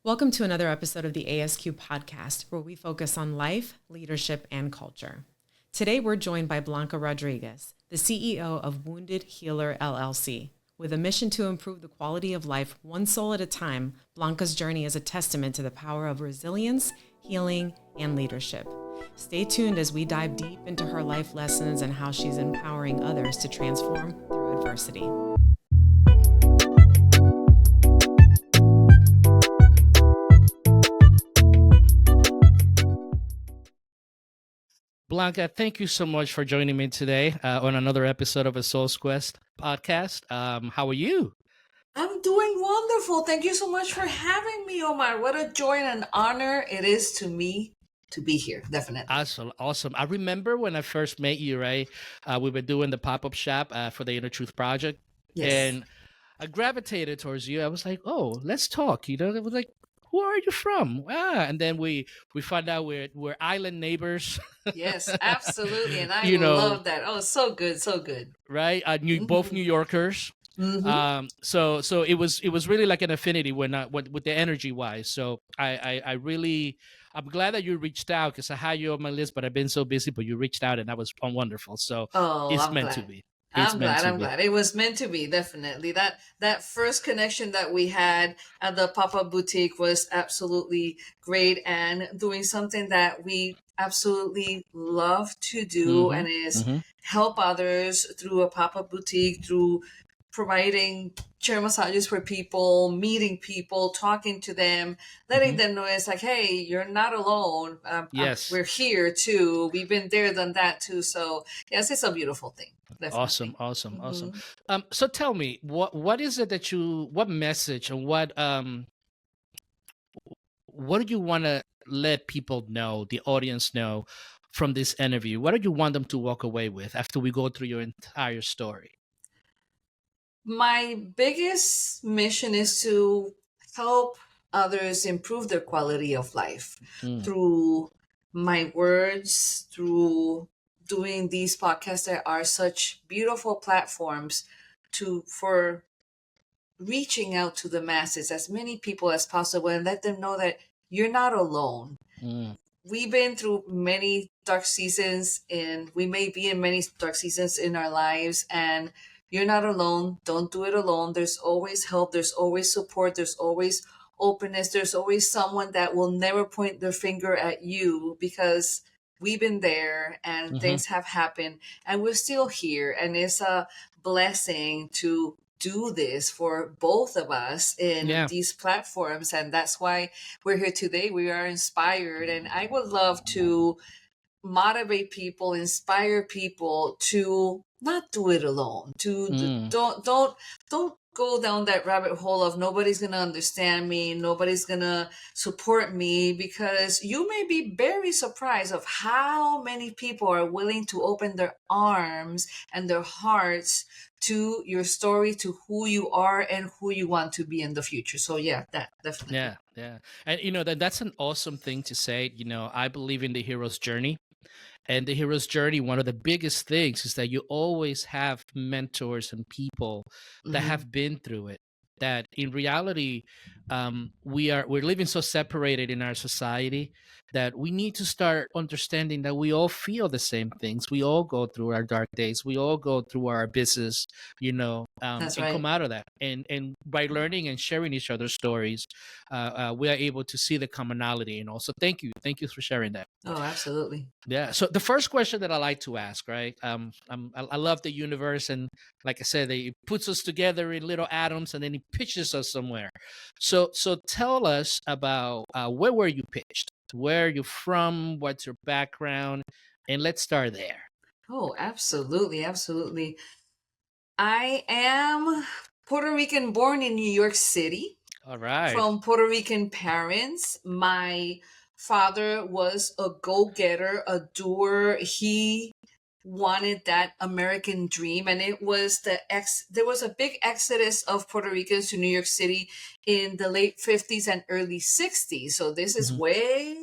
Welcome to another episode of the ASQ podcast, where we focus on life, leadership, and culture. Today, we're joined by Blanca Rodriguez, the CEO of Wounded Healer LLC. With a mission to improve the quality of life one soul at a time, Blanca's journey is a testament to the power of resilience, healing, and leadership. Stay tuned as we dive deep into her life lessons and how she's empowering others to transform through adversity. Blanca, thank you so much for joining me today on another episode of a Soul's Quest podcast. How are you? I'm doing wonderful. Thank you so much for having me, Omar. What a joy and an honor it is to me to be here. Definitely. Awesome. I remember when I first met you, right? We were doing the pop-up shop for the Inner Truth Project. Yes. And I gravitated towards you. I was like, oh, let's talk. It was like, who are you from? And then we found out we're island neighbors. Yes, absolutely. And I love that. Oh, so good. Right? Both New Yorkers. Mm-hmm. So it was really like an affinity with the energy wise. So I'm glad that you reached out, because I had you on my list, but I've been so busy. But you reached out, and that was wonderful. So it's meant to be. I'm glad. It was meant to be, definitely. That first connection that we had at the pop-up boutique was absolutely great, and doing something that we absolutely love to do, and is help others through a pop-up boutique, through providing chair massages for people, meeting people, talking to them, letting them know it's like, hey, you're not alone. Yes. We're here too. We've been there, done that too. So yes, it's a beautiful thing. Definitely. Awesome. So tell me, what is it that what message and what do you want to let people know, the audience know, from this interview? What do you want them to walk away with after we go through your entire story? My biggest mission is to help others improve their quality of life through my words, through doing these podcasts that are such beautiful platforms for reaching out to the masses, as many people as possible, and let them know that you're not alone. We've been through many dark seasons, and we may be in many dark seasons in our lives, and you're not alone. Don't do it alone. There's always help. There's always support. There's always openness. There's always someone that will never point their finger at you, because we've been there and things have happened, and we're still here. And it's a blessing to do this for both of us in these platforms. And that's why we're here today. We are inspired. And I would love to motivate people, inspire people to not do it alone, to don't go down that rabbit hole of nobody's gonna understand me, nobody's gonna support me, because you may be very surprised of how many people are willing to open their arms and their hearts to your story, to who you are and who you want to be in the future. So that definitely. Yeah. And that's an awesome thing to say. I believe in the hero's journey. And the hero's journey, one of the biggest things is that you always have mentors and people that have been through it. That in reality, we're living so separated in our society that we need to start understanding that we all feel the same things. We all go through our dark days. We all go through our abysses, That's right. come out of that. And by learning and sharing each other's stories, we are able to see the commonality. So thank you for sharing that. Oh, absolutely. Yeah. So the first question that I like to ask, right? I love the universe, and like I said, it puts us together in little atoms, and then it pitches us somewhere. So tell us about where were you pitched? Where are you from? What's your background? And let's start there. Oh, absolutely. I am Puerto Rican, born in New York City. All right. From Puerto Rican parents. My father was a go-getter, a doer. He wanted that American dream, and it was there was a big exodus of Puerto Ricans to New York City in the late 50s and early 60s. So this is way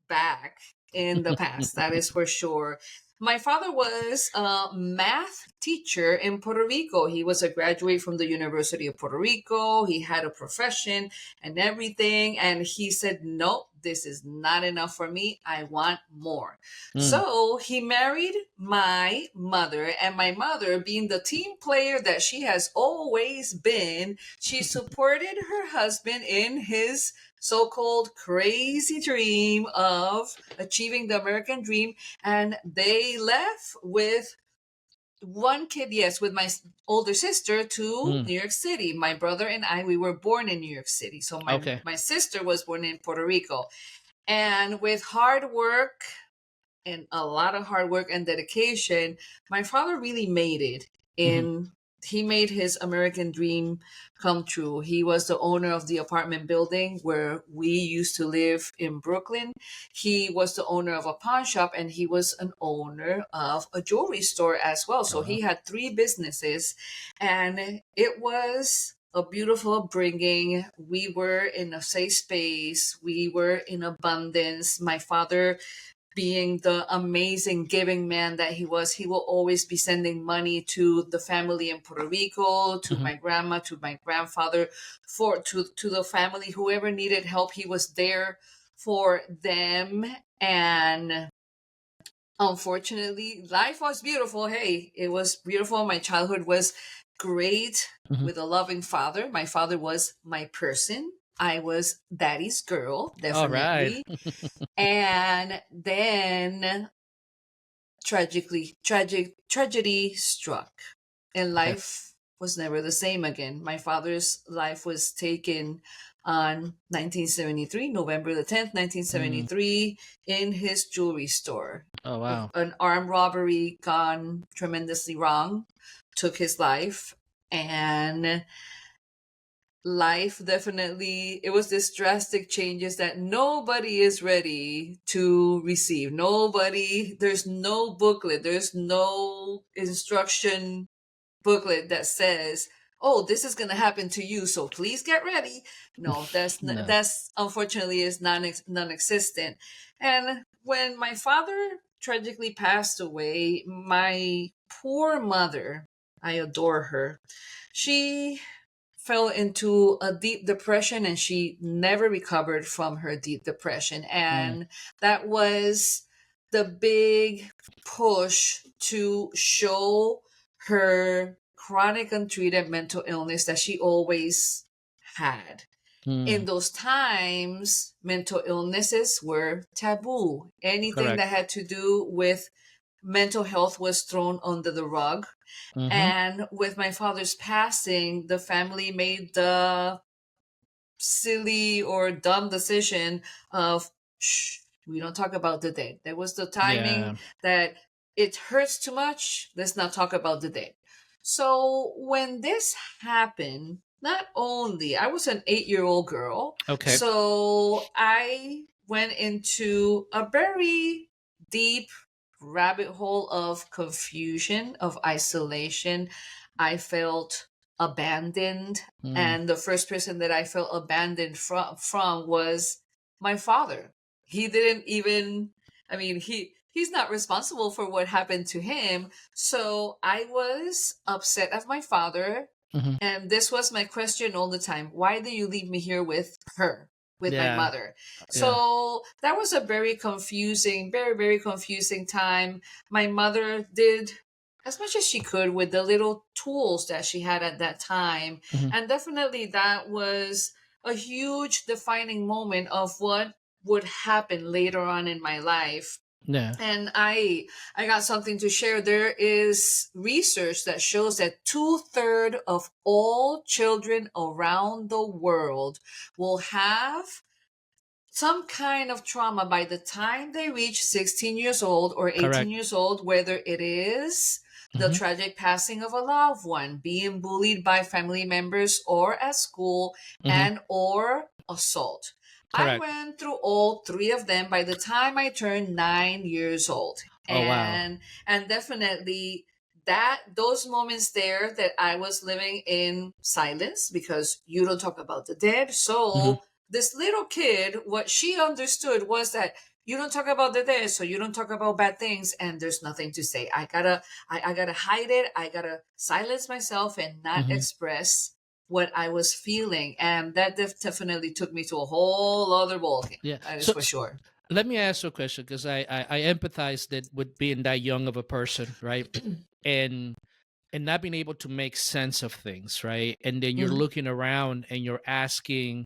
back in the past, that is for sure. My father was a math teacher in Puerto Rico. He was a graduate from the University of Puerto Rico. He had a profession and everything. And he said, nope, this is not enough for me. I want more. So he married my mother, and my mother, being the team player that she has always been, she supported her husband in his so-called crazy dream of achieving the American dream. And they left with one kid, yes, with my older sister to New York City. My brother and I, we were born in New York City. So my sister was born in Puerto Rico. And with hard work and a lot of hard work and dedication, my father really made it in. He made his American dream come true. He was the owner of the apartment building where we used to live in Brooklyn. He was the owner of a pawn shop, and he was an owner of a jewelry store as well. So he had 3 businesses, and it was a beautiful upbringing. We were in a safe space. We were in abundance. My father, being the amazing giving man that he was, he will always be sending money to the family in Puerto Rico, to my grandma, to my grandfather, to the family, whoever needed help, he was there for them. And unfortunately, life was beautiful. Hey, it was beautiful. My childhood was great with a loving father. My father was my person. I was daddy's girl, definitely. All right. And then tragedy struck, and life was never the same again. My father's life was taken on 1973, November the 10th, 1973, in his jewelry store. Oh, wow. An armed robbery gone tremendously wrong took his life, and life definitely, it was this drastic changes that nobody is ready to receive. There's no booklet, there's no instruction booklet that says, oh, this is going to happen to you, so please get ready. No, that's unfortunately is non-existent. And when my father tragically passed away, my poor mother, I adore her, she fell into a deep depression, and she never recovered from her deep depression. And that was the big push to show her chronic untreated mental illness that she always had. In those times, mental illnesses were taboo. Anything that had to do with mental health was thrown under the rug. And with my father's passing, the family made the silly or dumb decision of, shh, we don't talk about the dead. There was the timing that it hurts too much. Let's not talk about the dead. So when this happened, not only, I was an 8-year-old girl. Okay. So I went into a very deep rabbit hole of confusion, of isolation. I felt abandoned, and the first person that I felt abandoned from was my father. He didn't even, I mean, he's not responsible for what happened to him. So I was upset at my father, and this was my question all the time: why did you leave me here with her, with my mother? So that was a very confusing, very, very confusing time. My mother did as much as she could with the little tools that she had at that time. And definitely that was a huge defining moment of what would happen later on in my life. And I got something to share. There is research that shows that 2/3 of all children around the world will have some kind of trauma by the time they reach 16 years old or 18 years old, whether it is the tragic passing of a loved one, being bullied by family members or at school, and or assault. I went through all 3 of them by the time I turned 9 years old. And definitely those moments there that I was living in silence, because you don't talk about the dead. So this little kid, what she understood was that you don't talk about this, so you don't talk about bad things, and there's nothing to say. I gotta hide it. I gotta silence myself and not Mm-hmm. express what I was feeling. And that definitely took me to a whole other ballgame. Yeah. That is So, for sure. let me ask you a question, because I empathize that with being that young of a person, right? And not being able to make sense of things, right? And then you're Mhm. looking around and you're asking,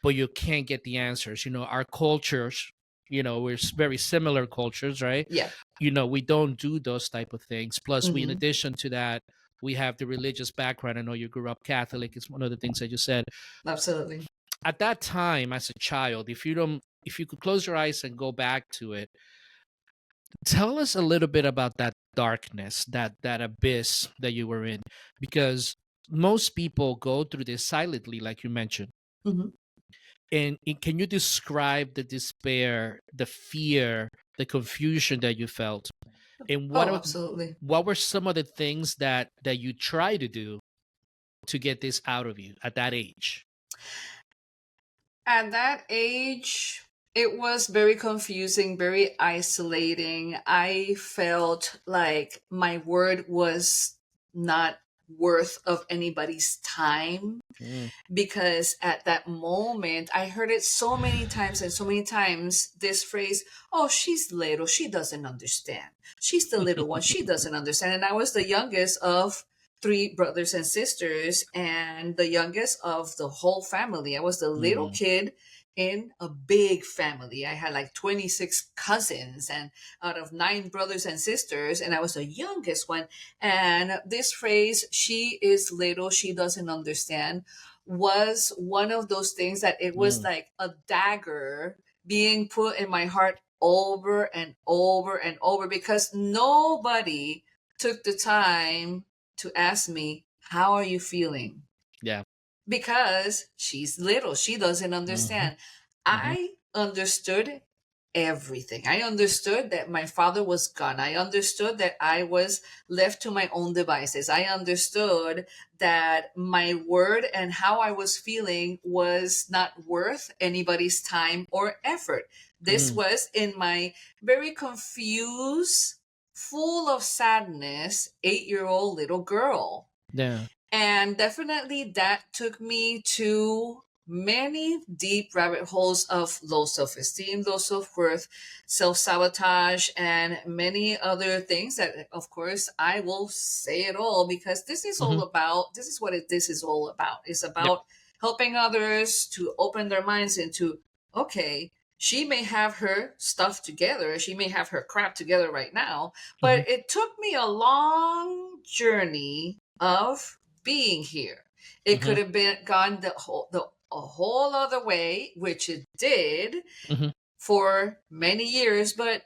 but you can't get the answers. Our cultures, we're very similar cultures, right? Yeah. We don't do those type of things. Plus, in Hmm. addition to that, we have the religious background. I know you grew up Catholic. It's one of the things that you said. Absolutely. At that time, as a child, if you could close your eyes and go back to it, tell us a little bit about that darkness, that abyss that you were in, because most people go through this silently, like you mentioned. Hmm. And can you describe the despair, the fear, the confusion that you felt, and Oh, absolutely. what were some of the things that you try to do to get this out of you at that age? At that age, it was very confusing, very isolating. I felt like my word was not worth of anybody's time, Mm. because at that moment I heard it so many times, and so many times this phrase, oh, she's little, she doesn't understand, she's the little one, she doesn't understand. And I was the youngest of three brothers and sisters, and the youngest of the whole family. I was the little Mm. kid in a big family. I had like 26 cousins, and out of nine brothers and sisters, and I was the youngest one. And this phrase, she is little, she doesn't understand, was one of those things that it was Mm. like a dagger being put in my heart over and over and over, because nobody took the time to ask me, how are you feeling? Yeah. Because she's little, she doesn't Mm-hmm. understand. Mm-hmm. I understood everything. I understood that my father was gone. I understood that I was left to my own devices. I understood that my word and how I was feeling was not worth anybody's time or effort. This Mm. was in my very confused, full of sadness 8-year old little girl. Yeah. And definitely that took me to many deep rabbit holes of low self esteem, low self worth, self sabotage, and many other things that, of course, I will say it all, because this is Mm-hmm. all about, this is what this is all about. It's Yep. about helping others to open their minds into, okay, she may have her stuff together, she may have her crap together right now, Mm-hmm. but it took me a long journey of being here. It Mm-hmm. could have been gone a whole other way, which it did Mm-hmm. for many years, but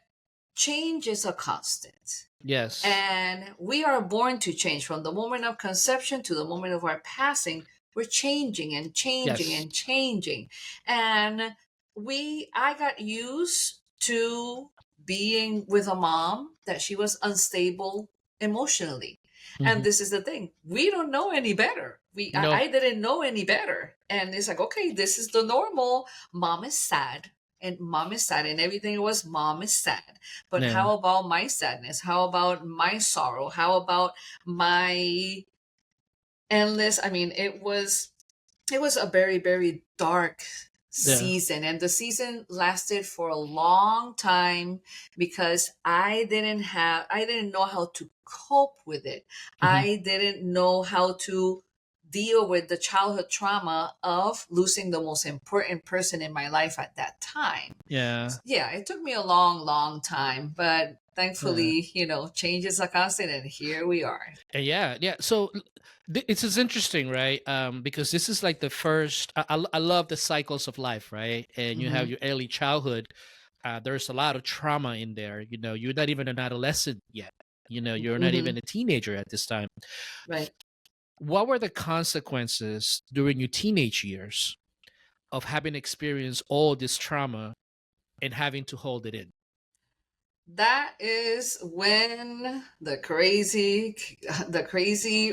change is a constant. Yes. And we are born to change. From the moment of conception to the moment of our passing, we're changing and changing Yes. and changing. And I got used to being with a mom that she was unstable emotionally. Mm-hmm. And this is the thing, we don't know any better. No. I didn't know any better. And it's like, okay, this is the normal. Mom is sad, and mom is sad, and everything was mom is sad. But Yeah. how about my sadness? How about my sorrow? How about my endless? I mean, it was a very, very dark Yeah. season, and the season lasted for a long time, because I didn't know how to cope with it. Mm-hmm. I didn't know how to deal with the childhood trauma of losing the most important person in my life at that time. Yeah. Yeah, it took me a long, long time, but Yeah. thankfully, change is a constant, and here we are. Yeah, yeah. So it's just interesting, right? Because this is like the first. I love the cycles of life, right? And you have Hmm. your early childhood. There's a lot of trauma in there. You're not even an adolescent yet. You're not Hmm. even a teenager at this time. Right. What were the consequences during your teenage years of having experienced all this trauma and having to hold it in? That is when the crazy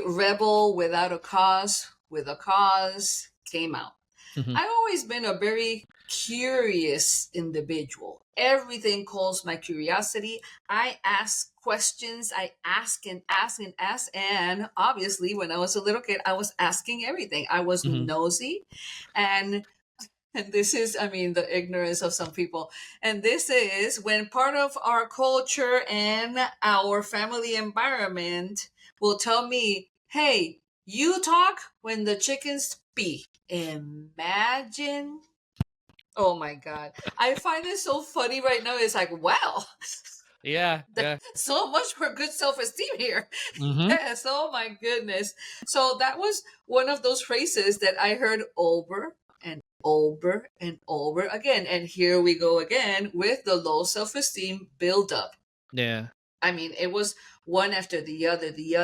rebel without a cause, with a cause, came out. Hmm. I've always been a very curious individual. Everything calls my curiosity. I ask questions. I ask and ask and ask. And obviously, when I was a little kid, I was asking everything. I was nosy. And this is, I mean, the ignorance of some people. And this is when part of our culture and our family environment will tell me, hey, you talk when the chickens pee. Imagine. Oh my God. I find it so funny right now. It's like, wow. Yeah. So much for good self-esteem here. Mm-hmm. Yes. Oh my goodness. So that was one of those phrases that I heard over and over and over again. And here we go again with the low self-esteem build-up. Yeah. I mean, it was one after the other, the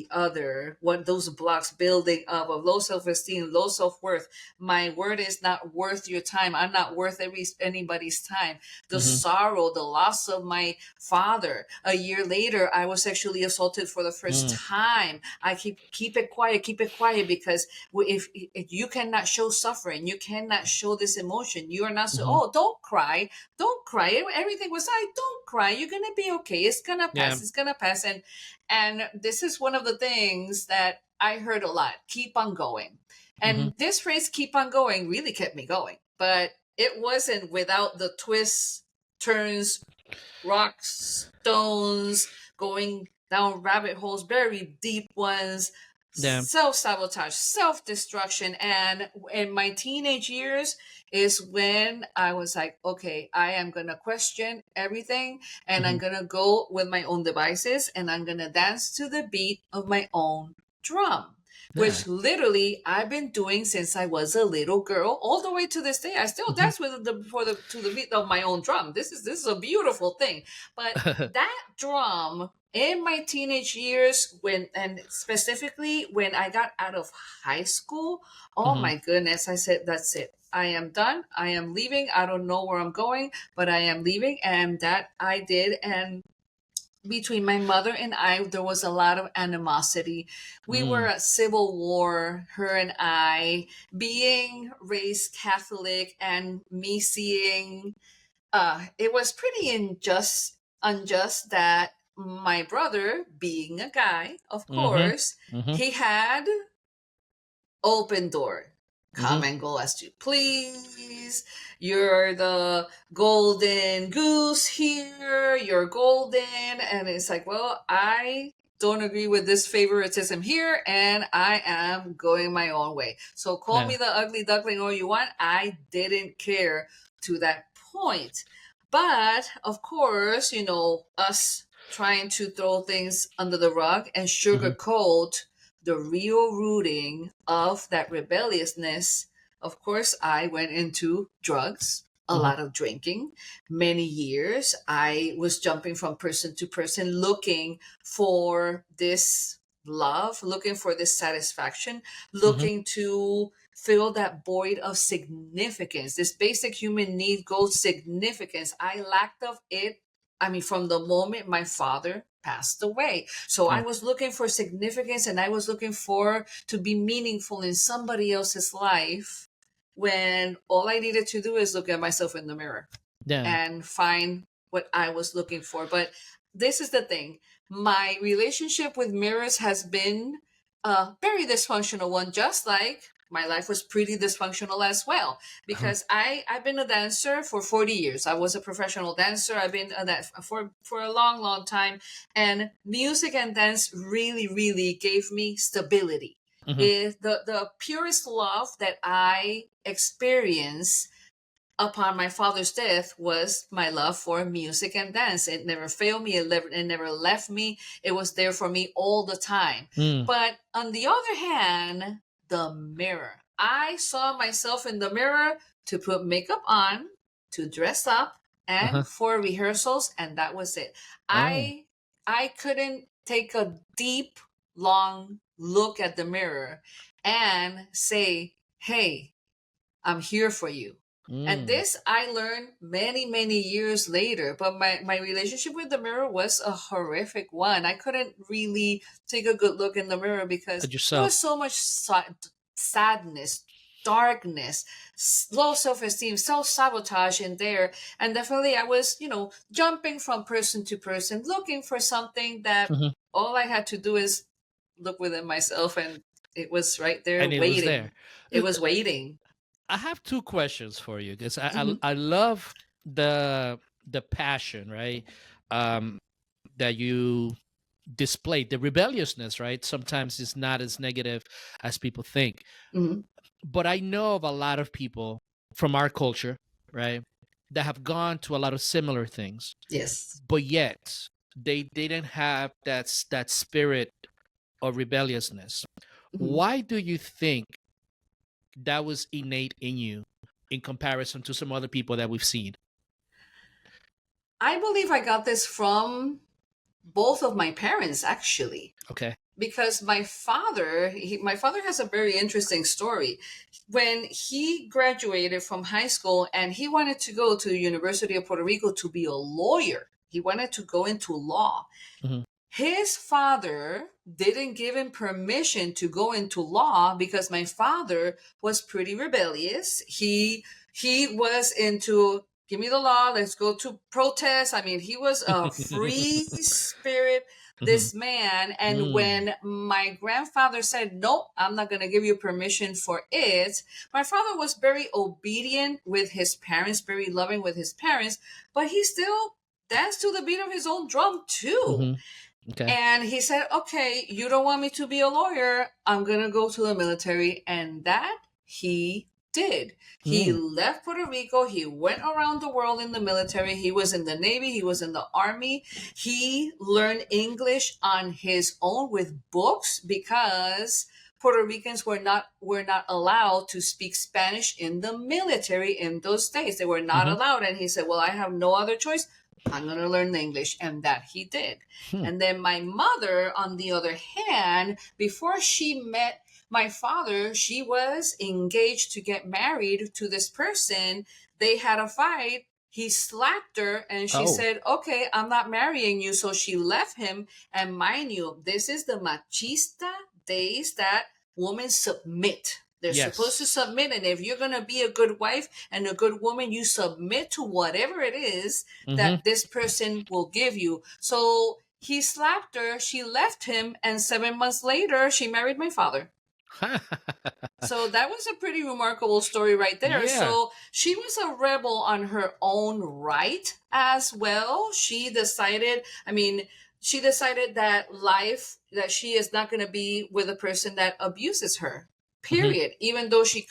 other. What those blocks building up of low self-esteem, low self-worth. My word is not worth your time. I'm not worth anybody's time. The sorrow, the loss of my father. A year later, I was sexually assaulted for the first time. I keep it quiet, because if you cannot show suffering, you cannot show this emotion. You are not so. Oh, don't cry. Everything was don't cry. You're gonna be okay. It's gonna pass. Yeah. It's gonna pass. And this is one of the things that I heard a lot. Keep on going. And this phrase, keep on going, really kept me going. But it wasn't without the twists, turns, rocks, stones, going down rabbit holes, very deep ones, self-sabotage, self-destruction. And in my teenage years is when I was like, okay, I am going to question everything, and I'm going to go with my own devices, and I'm going to dance to the beat of my own drum. Which literally I've been doing since I was a little girl, all the way to this day. I still dance with to the beat of my own drum. This is a beautiful thing. But that drum in my teenage years, and specifically when I got out of high school, oh my goodness, I said, that's it. I am done. I am leaving. I don't know where I'm going, but I am leaving. And that I did. And between my mother and I, there was a lot of animosity. We were at civil war, her and I, being raised Catholic, and me seeing, it was pretty unjust that my brother, being a guy, of course, he had open door. Come and go as you please. You're the golden goose here. You're golden. And it's like, well, I don't agree with this favoritism here, and I am going my own way. So call me the ugly duckling all you want. I didn't care to that point. But of course, us trying to throw things under the rug and sugarcoat the real rooting of that rebelliousness. Of course, I went into drugs, a lot of drinking, many years. I was jumping from person to person, looking for this love, looking for this satisfaction, looking to fill that void of significance. This basic human need goes significance. I lacked of it. I mean, from the moment my father passed away. So I was looking for significance, and I was looking for to be meaningful in somebody else's life, when all I needed to do is look at myself in the mirror and find what I was looking for. But this is the thing. My relationship with mirrors has been a very dysfunctional one, just like my life was pretty dysfunctional as well, because I've been a dancer for 40 years. I was a professional dancer. I've been that for a long time. And music and dance really, really gave me stability. Is the purest love that I experienced upon my father's death was my love for music and dance. It never failed me. It never left me. It was there for me all the time. But on the other hand, the mirror. I saw myself in the mirror to put makeup on, to dress up, and for rehearsals, and that was it. I couldn't take a deep, long look at the mirror and say, hey, I'm here for you. And this I learned many, many years later. But my relationship with the mirror was a horrific one. I couldn't really take a good look in the mirror because there was so much sadness darkness, low self-esteem, self-sabotage in there. And definitely I was, jumping from person to person, looking for something that Mhm. all I had to do is look within myself, and it was right there And it was there. waiting. It was waiting. I have two questions for you because Hmm. I love the passion, right? Um, that you displayed, the rebelliousness, right? Sometimes it's not as negative as people think. Hmm. But I know of a lot of people from our culture, right, that have gone to a lot of similar things, Yes. but yet they didn't have that spirit of rebelliousness. Hmm. Why do you think that was innate in you in comparison to some other people that we've seen? I believe I got this from both of my parents, actually. Okay. Because my father has a very interesting story. When he graduated from high school and he wanted to go to the University of Puerto Rico to be a lawyer, he wanted to go into law. Mm-hmm. His father didn't give him permission to go into law because my father was pretty rebellious. He was into, give me the law, let's go to protest. I mean, he was a free spirit, this man. And when my grandfather said, "No, I'm not going to give you permission for it," my father was very obedient with his parents, very loving with his parents, but he still danced to the beat of his own drum too. Mm-hmm. Okay. And he said, "Okay, you don't want me to be a lawyer. I'm going to go to the military." And that he did. He left Puerto Rico. He went around the world in the military. He was in the Navy. He was in the Army. He learned English on his own with books because Puerto Ricans were not allowed to speak Spanish in the military in those days. They were not Mm-hmm. allowed. And he said, "Well, I have no other choice. I'm going to learn English." And that he did. And then my mother, on the other hand, before she met my father, she was engaged to get married to this person. They had a fight. He slapped her and she Oh. said, "Okay, I'm not marrying you." So she left him. And mind you, this is the machista days that women submit. They're Yes. supposed to submit. And if you're going to be a good wife and a good woman, you submit to whatever it is that this person will give you. So he slapped her, she left him, and 7 months later, she married my father. So that was a pretty remarkable story right there. Yeah. So she was a rebel on her own right as well. She decided that she is not going to be with a person that abuses her, period. Even though she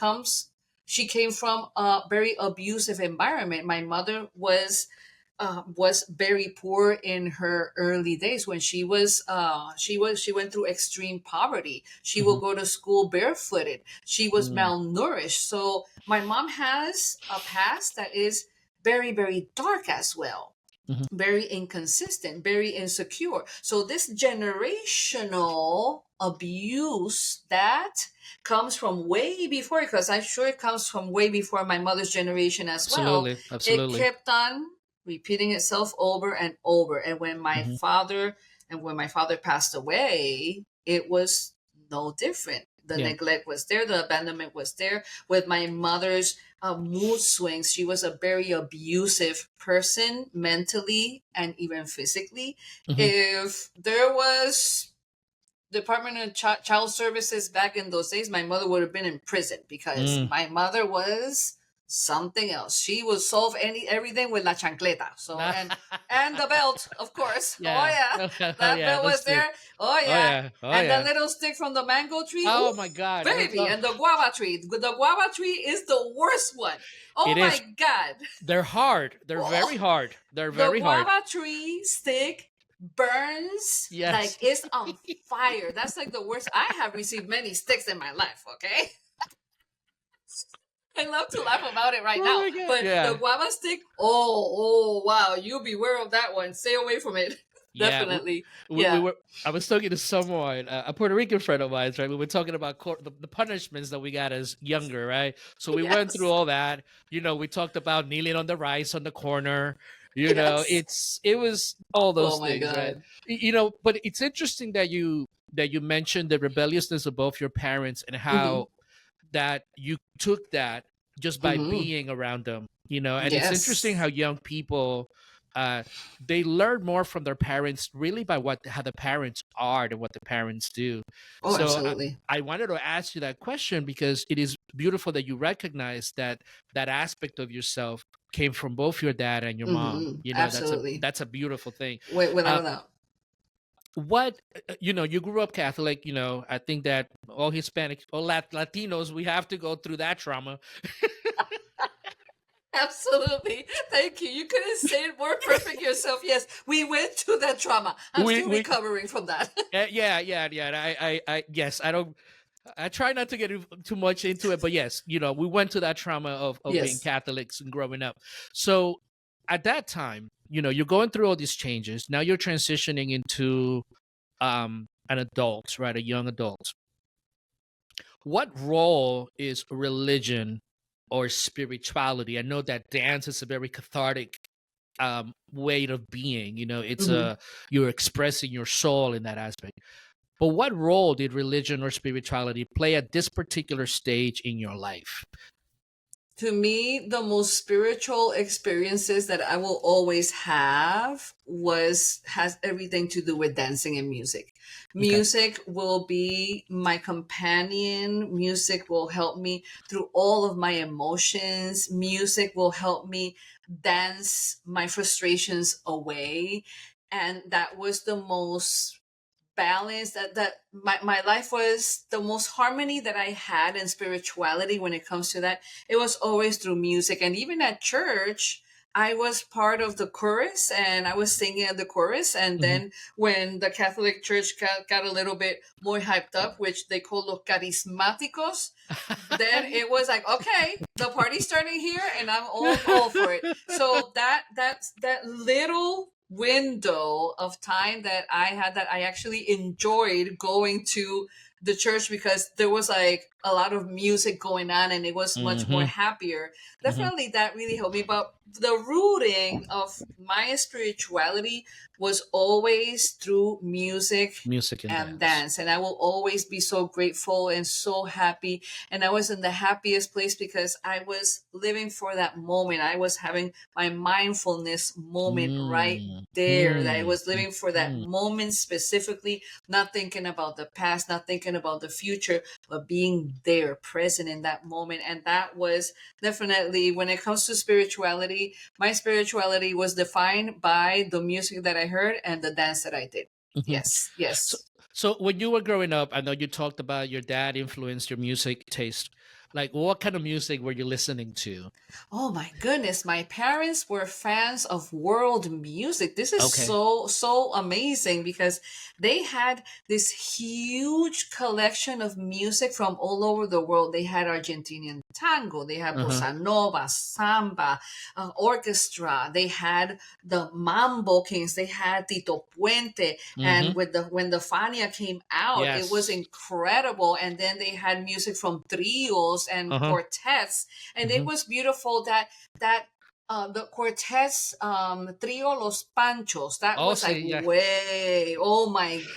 came from a very abusive environment. My mother was very poor in her early days. When she went through extreme poverty. She will go to school barefooted. She was malnourished. So my mom has a past that is very, very dark as well. Very inconsistent, very insecure. So this generational abuse that comes from way before, because I'm sure it comes from way before my mother's generation as well. Absolutely. It kept on repeating itself over and over. And when my father passed away, it was no different. The neglect was there, the abandonment was there. With my mother's mood swings, she was a very abusive person, mentally and even physically. If there was Department of Child Services back in those days, my mother would have been in prison, because my mother was something else. She would solve everything with la chancleta. So and the belt, of course. Yeah. Oh yeah, that belt was there. Oh yeah, the little stick from the mango tree. Oh Ooh, my God, baby, and the guava tree. The guava tree is the worst one. Oh my God, they're hard. They're very hard. They're very hard. The guava tree stick burns like it's on fire. That's like the worst. I have received many sticks in my life. Okay. I love to laugh about it right now. But the guava stick, oh, wow. You beware of that one. Stay away from it. Definitely. I was talking to someone, a Puerto Rican friend of mine, right? We were talking about the punishments that we got as younger, right? So we went through all that. We talked about kneeling on the rice on the corner. It was all those things, right? But it's interesting that you mentioned the rebelliousness of both your parents and how that you took that just by Hmm. being around them, and it's interesting how Yes. young people, they learn more from their parents really by how the parents are than what the parents do. Oh, So absolutely. I wanted to ask you that question because it is beautiful that you recognize that aspect of yourself came from both your dad and your mom. Hmm. That's a Absolutely. that's a beautiful thing. Without uh, a doubt. what you grew up Catholic. I think that all Hispanics, all Latinos, we have to go through that trauma. Absolutely. Thank you. You couldn't say it more perfect yourself. Yes, we went to that trauma. I'm we still we recovering from that. yeah. I yes, I try not to get too much into it, but yes, we went to that trauma of being Yes. Catholics and growing up. So at that time, you're going through all these changes. Now you're transitioning into an adult, right? A young adult. What role is religion or spirituality? I know that dance is a very cathartic way of being. It's Hmm. you're expressing your soul in that aspect. But what role did religion or spirituality play at this particular stage in your life? To me, the most spiritual experiences that I will always have has everything to do with dancing and music. Okay. Music will be my companion. Music will help me through all of my emotions. Music will help me dance my frustrations away. And that was the most balance that my life was the most harmony that I had in spirituality. When it comes to that, it was always through music. And even at church, I was part of the chorus and I was singing at the chorus. And Hmm. then when the Catholic Church got a little bit more hyped up, which they call los carismáticos, then it was like, okay, the party's starting here and I'm all for it. So that little window of time that I had, that I actually enjoyed going to the church, because there was like a lot of music going on and it was much more Hmm. happier. Hmm. Definitely that really helped me. But the rooting of my spirituality was always through music Music and and dance. dance. And I will always be so grateful and so happy. And I was in the happiest place because I was living for that moment. I was having my mindfulness moment right Mm. there, that I Mm. was living for that Mm. moment specifically, not thinking about the past, not thinking about the future, but being there, present in that moment. And that was definitely, when it comes to spirituality, my spirituality was defined by the music that I heard and the dance that I did. Mhm. Yes, So, yes. so when you were growing up, I know you talked about your dad influenced your music taste. Like, what kind of music were you listening to? Oh my goodness, my parents were fans of world music. This is Okay. so amazing, because they had this huge collection of music from all over the world. They had Argentinian tango, they had Uh huh. bossa nova, samba, orchestra. They had the Mambo Kings. They had Tito Puente, Mm-hmm. and when the Fania came out, it was Yes. incredible. And then they had music from trios Uh and huh. quartets, and it Mm-hmm. was beautiful that the quartets, trio Los Panchos, that Oh, was like see, yeah. way, oh my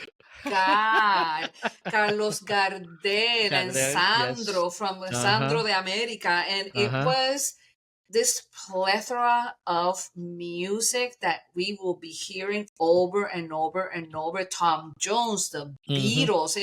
God, Carlos Gardel and Gardel, yes. Sandro from Uh huh. Sandro de America, and Uh it huh. was this plethora of music that we will be hearing over and over and over. Tom Jones, the Mm-hmm. Beatles.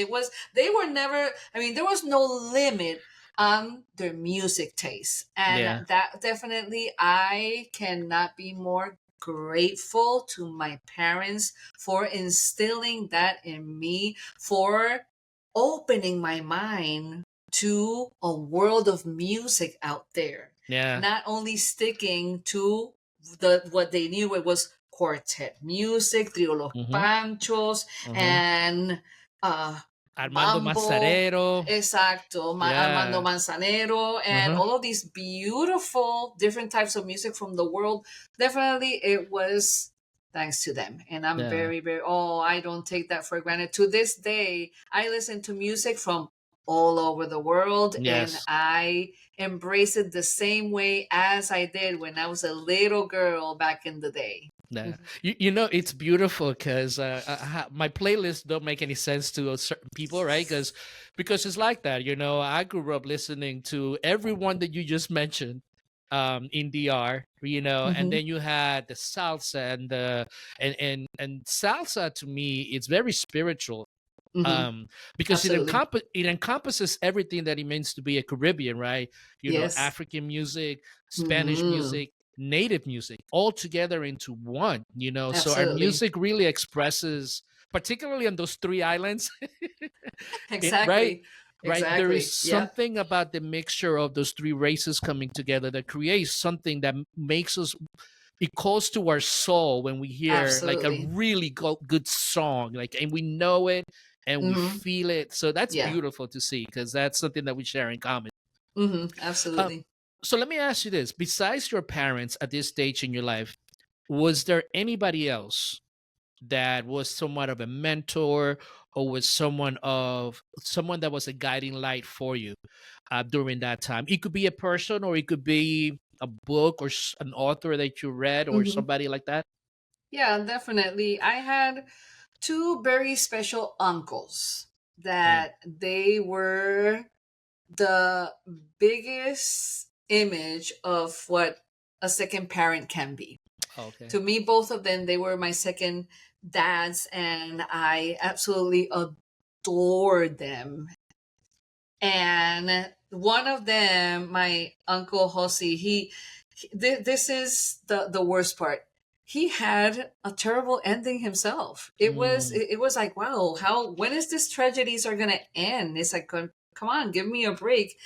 They were never, I mean, there was no limit on their music taste. And Yeah. that definitely, I cannot be more grateful to my parents for instilling that in me, for opening my mind to a world of music out there, Yeah. not only sticking to the what they knew. It was quartet music, trio Los Mm-hmm. Panchos, Uh-huh. and uh Armando mambo, Mazzarero. exacto, Armando Yeah. Manzanero, and Uh-huh. all of these beautiful different types of music from the world. Definitely it was thanks to them, and I'm Yeah. very, oh, I don't take that for granted. To this day, I listen to music from all over the world, and Yes. I embrace it the same way as I did when I was a little girl back in the day. Yeah. It's beautiful because my playlists don't make any sense to certain people, right? Because it's like that. I grew up listening to everyone that you just mentioned in DR, and then you had the salsa and salsa to me, it's very spiritual. Because it encompasses everything that it means to be a Caribbean, right? Yes. African music, Spanish music, native music, all together into one. So our music really expresses, particularly on those three islands, exactly. Right. There is something about the mixture of those three races coming together that creates something that makes us. It calls to our soul when we hear like a really good song, and we know it and we feel it. So that's beautiful to see, because that's something that we share in common. Absolutely. So let me ask you this: besides your parents at this stage in your life, was there anybody else that was somewhat of a mentor, or was someone that was a guiding light for you during that time? It could be a person, or it could be a book, or an author that you read, or somebody like that. Yeah, definitely. I had two very special uncles that they were the biggest image of what a second parent can be. Okay. To me, both of them, they were my second dads, and I absolutely adored them. And one of them, my uncle Josi, this is the worst part. He had a terrible ending himself. It was like, wow, when is this tragedies are gonna end? It's like, come on, give me a break.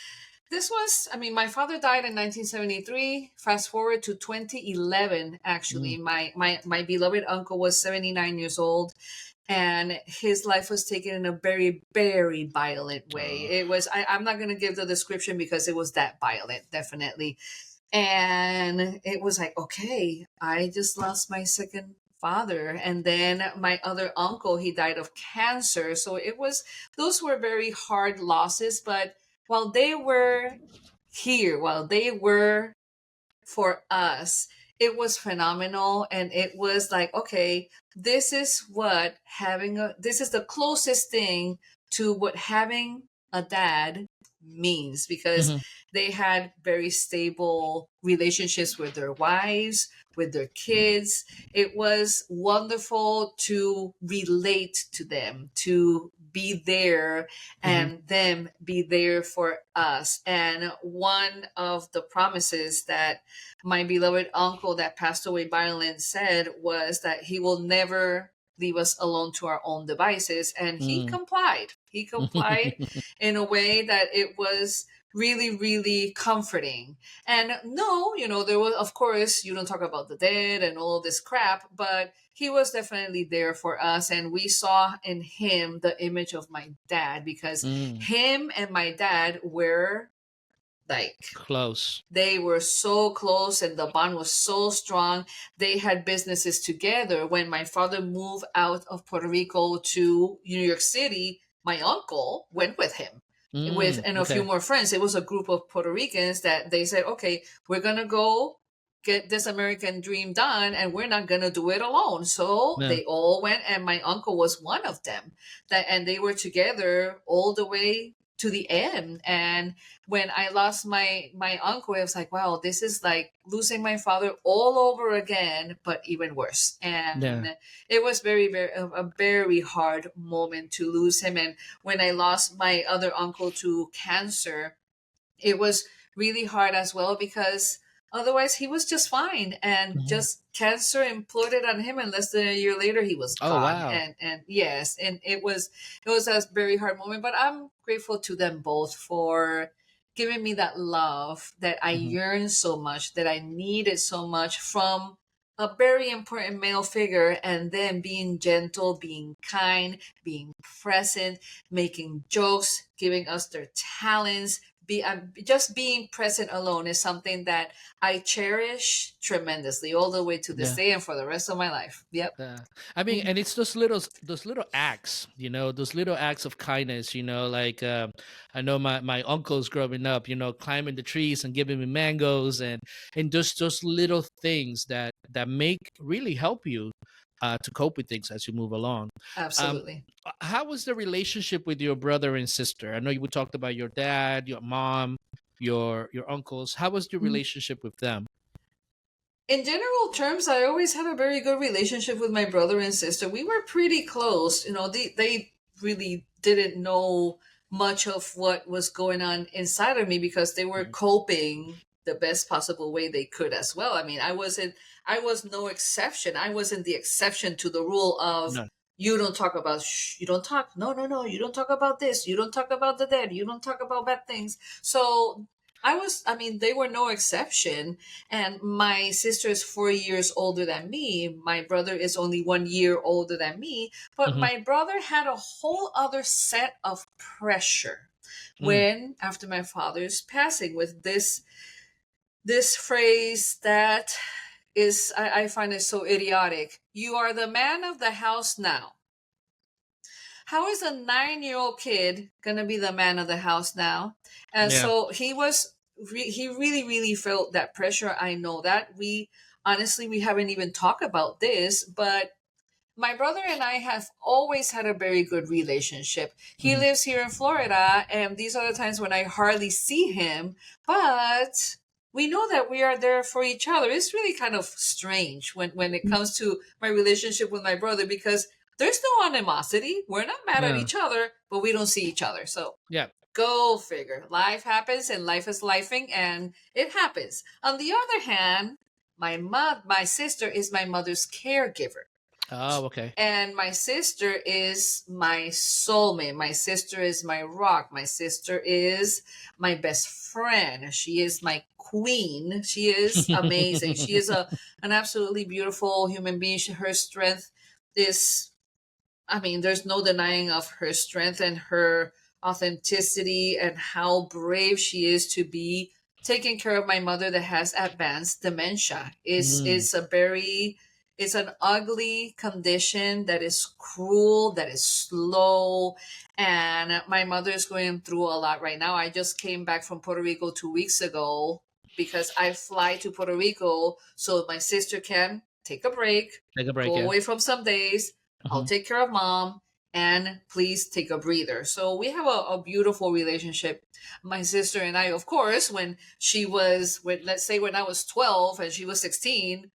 This was, my father died in 1973. Fast forward to 2011, actually. My beloved uncle was 79 years old, and his life was taken in a very, very violent way. It was, I'm not going to give the description because it was that violent, definitely. And it was like, okay, I just lost my second father. And then my other uncle, he died of cancer. So those were very hard losses, but while they were here, while they were for us, it was phenomenal. And it was like, okay, this is the closest thing to what having a dad means, because they had very stable relationships with their wives, with their kids. It was wonderful to relate to them, to be there, and them be there for us. And one of the promises that my beloved uncle that passed away violent said was that he will never leave us alone to our own devices. And he complied. He complied in a way that it was really, really comforting. And no, there was, of course, you don't talk about the dead and all this crap, but he was definitely there for us. And we saw in him the image of my dad, because him and my dad were like close. They were so close, and the bond was so strong. They had businesses together. When my father moved out of Puerto Rico to New York City, my uncle went with him and a few more friends. It was a group of Puerto Ricans that they said, okay, we're going to go get this American dream done, and we're not going to do it alone. So they all went, and my uncle was one of them. And they were together all the way to the end. And when I lost my uncle, I was like, wow, this is like losing my father all over again, but even worse. And it was a very hard moment to lose him. And when I lost my other uncle to cancer, it was really hard as well, because otherwise he was just fine, and just cancer imploded on him, and less than a year later he was gone. Wow. And yes, and it was a very hard moment, but I'm grateful to them both for giving me that love that I yearned so much, that I needed so much from a very important male figure, and then being gentle, being kind, being present, making jokes, giving us their talents, just being present alone is something that I cherish tremendously all the way to this Yeah. day and for the rest of my life. Yep. I mean, and it's those little acts, those little acts of kindness, like I know my uncles growing up, climbing the trees and giving me mangoes, and just those little things that make really help you to cope with things as you move along. Um, Absolutely. how was the relationship with your brother and sister? I know you talked about your dad, your mom, your uncles. How was your Mhm. relationship with them? In general terms, I always had a very good relationship with my brother and sister. We were pretty close. They really didn't know much of what was going on inside of me because they were Mhm. coping the best possible way they could as well. I mean, I was no exception. I wasn't the exception to the rule of No. you don't talk about you don't talk. No, no, no, you don't talk about this. You don't talk about the dead. You don't talk about bad things. So I mean, they were no exception. And my sister is 4 years older than me. My brother is only 1 year older than me. But Hmm. my brother had a whole other set of pressure Mm. when, after my father's passing, with this phrase that is, I find it so idiotic. You are the man of the house now. How is a 9-year-old kid gonna be the man of the house now? And Yeah. so he really, really felt that pressure. I know that. We honestly, we haven't even talked about this, but my brother and I have always had a very good relationship. He Hmm. lives here in Florida, and these are the times when I hardly see him, but we know that we are there for each other. It's really kind of strange when it comes to my relationship with my brother because there's no animosity. We're not mad at Yeah. each other, but we don't see each other. So Yeah. go figure. Life happens and life is lifing and it happens. On the other hand, my sister is my mother's caregiver. Oh, okay. And my sister is my soulmate. My sister is my rock. My sister is my best friend. She is my queen. She is amazing. She is an absolutely beautiful human being. Her strength is, I mean, there's no denying of her strength and her authenticity and how brave she is to be taking care of my mother that has advanced dementia. Mm. It's an ugly condition that is cruel, that is slow, and my mother is going through a lot right now. I just came back from Puerto Rico 2 weeks ago because I fly to Puerto Rico so my sister can take a break, Take a break, go yeah. away from some days. I'll Hmm. take care of mom and please take a breather. So we have a beautiful relationship. My sister and I, of course, let's say when I was 12 and she was 16,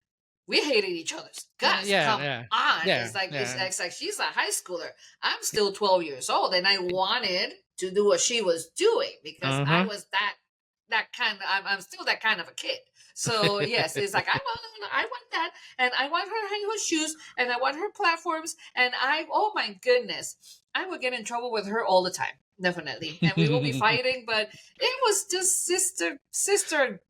we hated each other's Yeah, guts. yeah, Come yeah, on. yeah, yeah. It's like she's a high schooler. I'm still 12 years old and I wanted to do what she was doing because I Uh-huh. was that kind of, I'm still that kind of a kid. So yes, it's like I want that, and I want her high heel shoes, and I want her platforms, and oh my goodness, I would get in trouble with her all the time, definitely, and we will be fighting. But it was just sister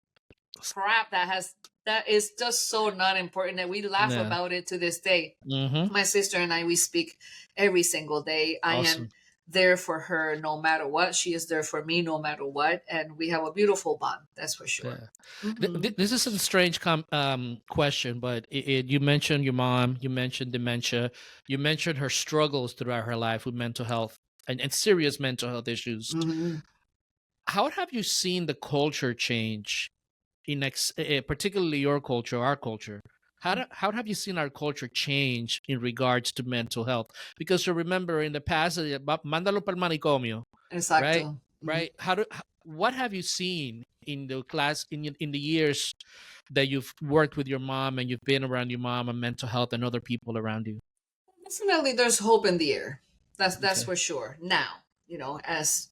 crap that is just so not important that we laugh Yeah. about it to this day. Hmm. My sister and I, we speak every single day. I am Awesome. there for her no matter what. She is there for me no matter what. And we have a beautiful bond, that's for sure. Yeah. Hmm. This is a strange question, but you mentioned your mom, you mentioned dementia, you mentioned her struggles throughout her life with mental health and serious mental health issues. Hmm. How have you seen the culture change particularly your culture, our culture? How have you seen our culture change in regards to mental health? Because you remember in the past, mándalo para el manicomio, right? Exacto. Hmm. Right? What have you seen in the class in the years that you've worked with your mom and you've been around your mom and mental health and other people around you? Definitely, there's hope in the air. That's Okay. for sure. Now, as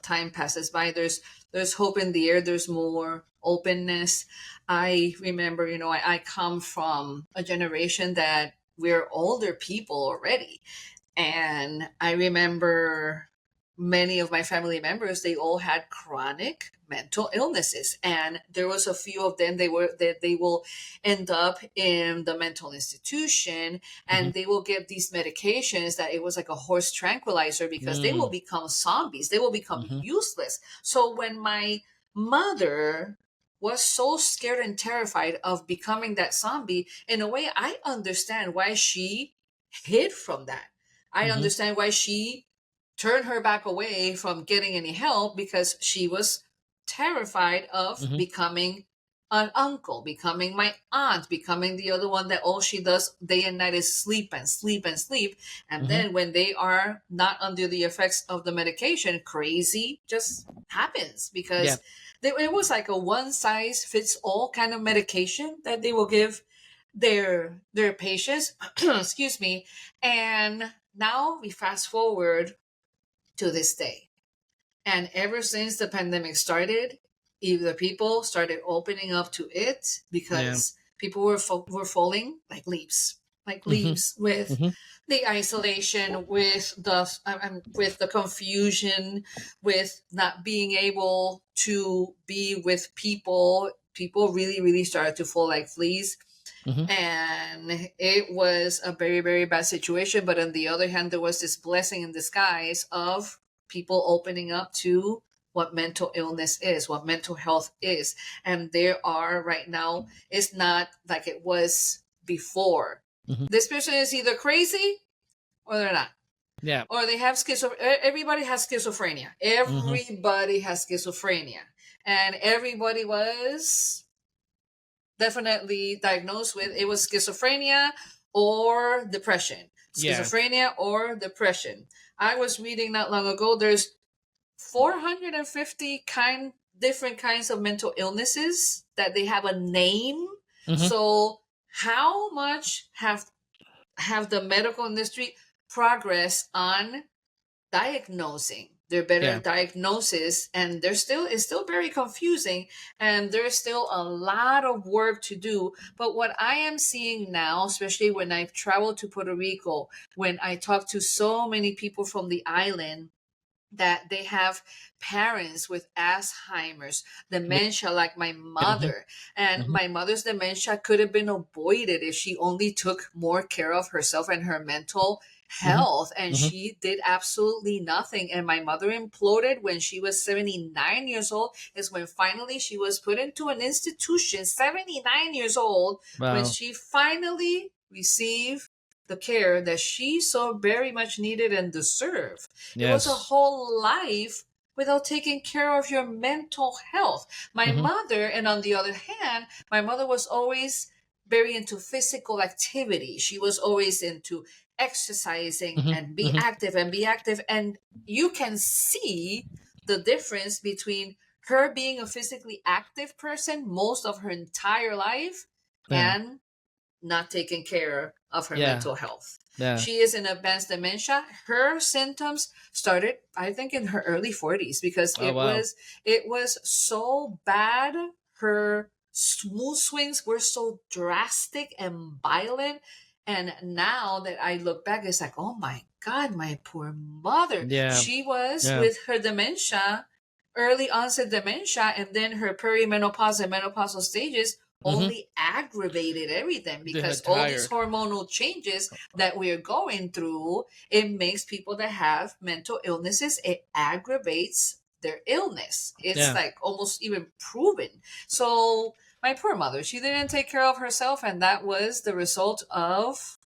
time passes by, there's hope in the air. There's more openness. I remember, I come from a generation that we're older people already, and I remember many of my family members, they all had chronic mental illnesses, and there was a few of them they will end up in the mental institution, and they will get these medications that it was like a horse tranquilizer, because they will become zombies, they will become useless. So when my mother was so scared and terrified of becoming that zombie, in a way I understand why she hid from that. I understand why she turned her back away from getting any help, because she was terrified of becoming an uncle, becoming my aunt, becoming the other one that all she does day and night is sleep and sleep and sleep. And then when they are not under the effects of the medication, crazy just happens, because it was like a one size fits all kind of medication that they will give their patients. Excuse me. And now we fast forward to this day. And ever since the pandemic started, either people started opening up to it, because people were falling like leaves, with the isolation, with the confusion, with not being able to be with people. People really, really started to fall like fleas. And it was a very, very bad situation. But on the other hand, there was this blessing in disguise of people opening up to what mental illness is, what mental health is. And there are right now, it's not like it was before. This person is either crazy or they're not. Yeah. Or they have everybody has schizophrenia. Everybody has schizophrenia. And everybody was definitely diagnosed with, it was schizophrenia or depression. Schizophrenia or depression. I was reading not long ago, there's 450 different kinds of mental illnesses that they have a name. So how much have the medical industry progressed on diagnosing? They're better diagnosis, and it's still very confusing, and there's still a lot of work to do. But what I am seeing now, especially when I've traveled to Puerto Rico, when I talk to so many people from the island, that they have parents with Alzheimer's, dementia, like my mother. And my mother's dementia could have been avoided if she only took more care of herself and her mental health. And she did absolutely nothing. And my mother imploded when she was 79 years old, is when finally she was put into an institution, 79 years old, when she finally received the care that she so very much needed and deserved. It was a whole life without taking care of your mental health. My mother, and on the other hand, my mother was always very into physical activity. She was always into exercising and be active and be active. And you can see the difference between her being a physically active person most of her entire life and not taking care of her mental health. She is in advanced dementia. Her symptoms started, I think, in her early 40s, because it was so bad. Her mood swings were so drastic and violent. And now that I look back, it's like, oh my God, my poor mother. She was with her dementia, early onset dementia, and then her perimenopause and menopausal stages only aggravated everything, because all these hormonal changes that we're going through, it makes people that have mental illnesses, it aggravates their illness. It's like almost even proven. So my poor mother, she didn't take care of herself, and that was the result of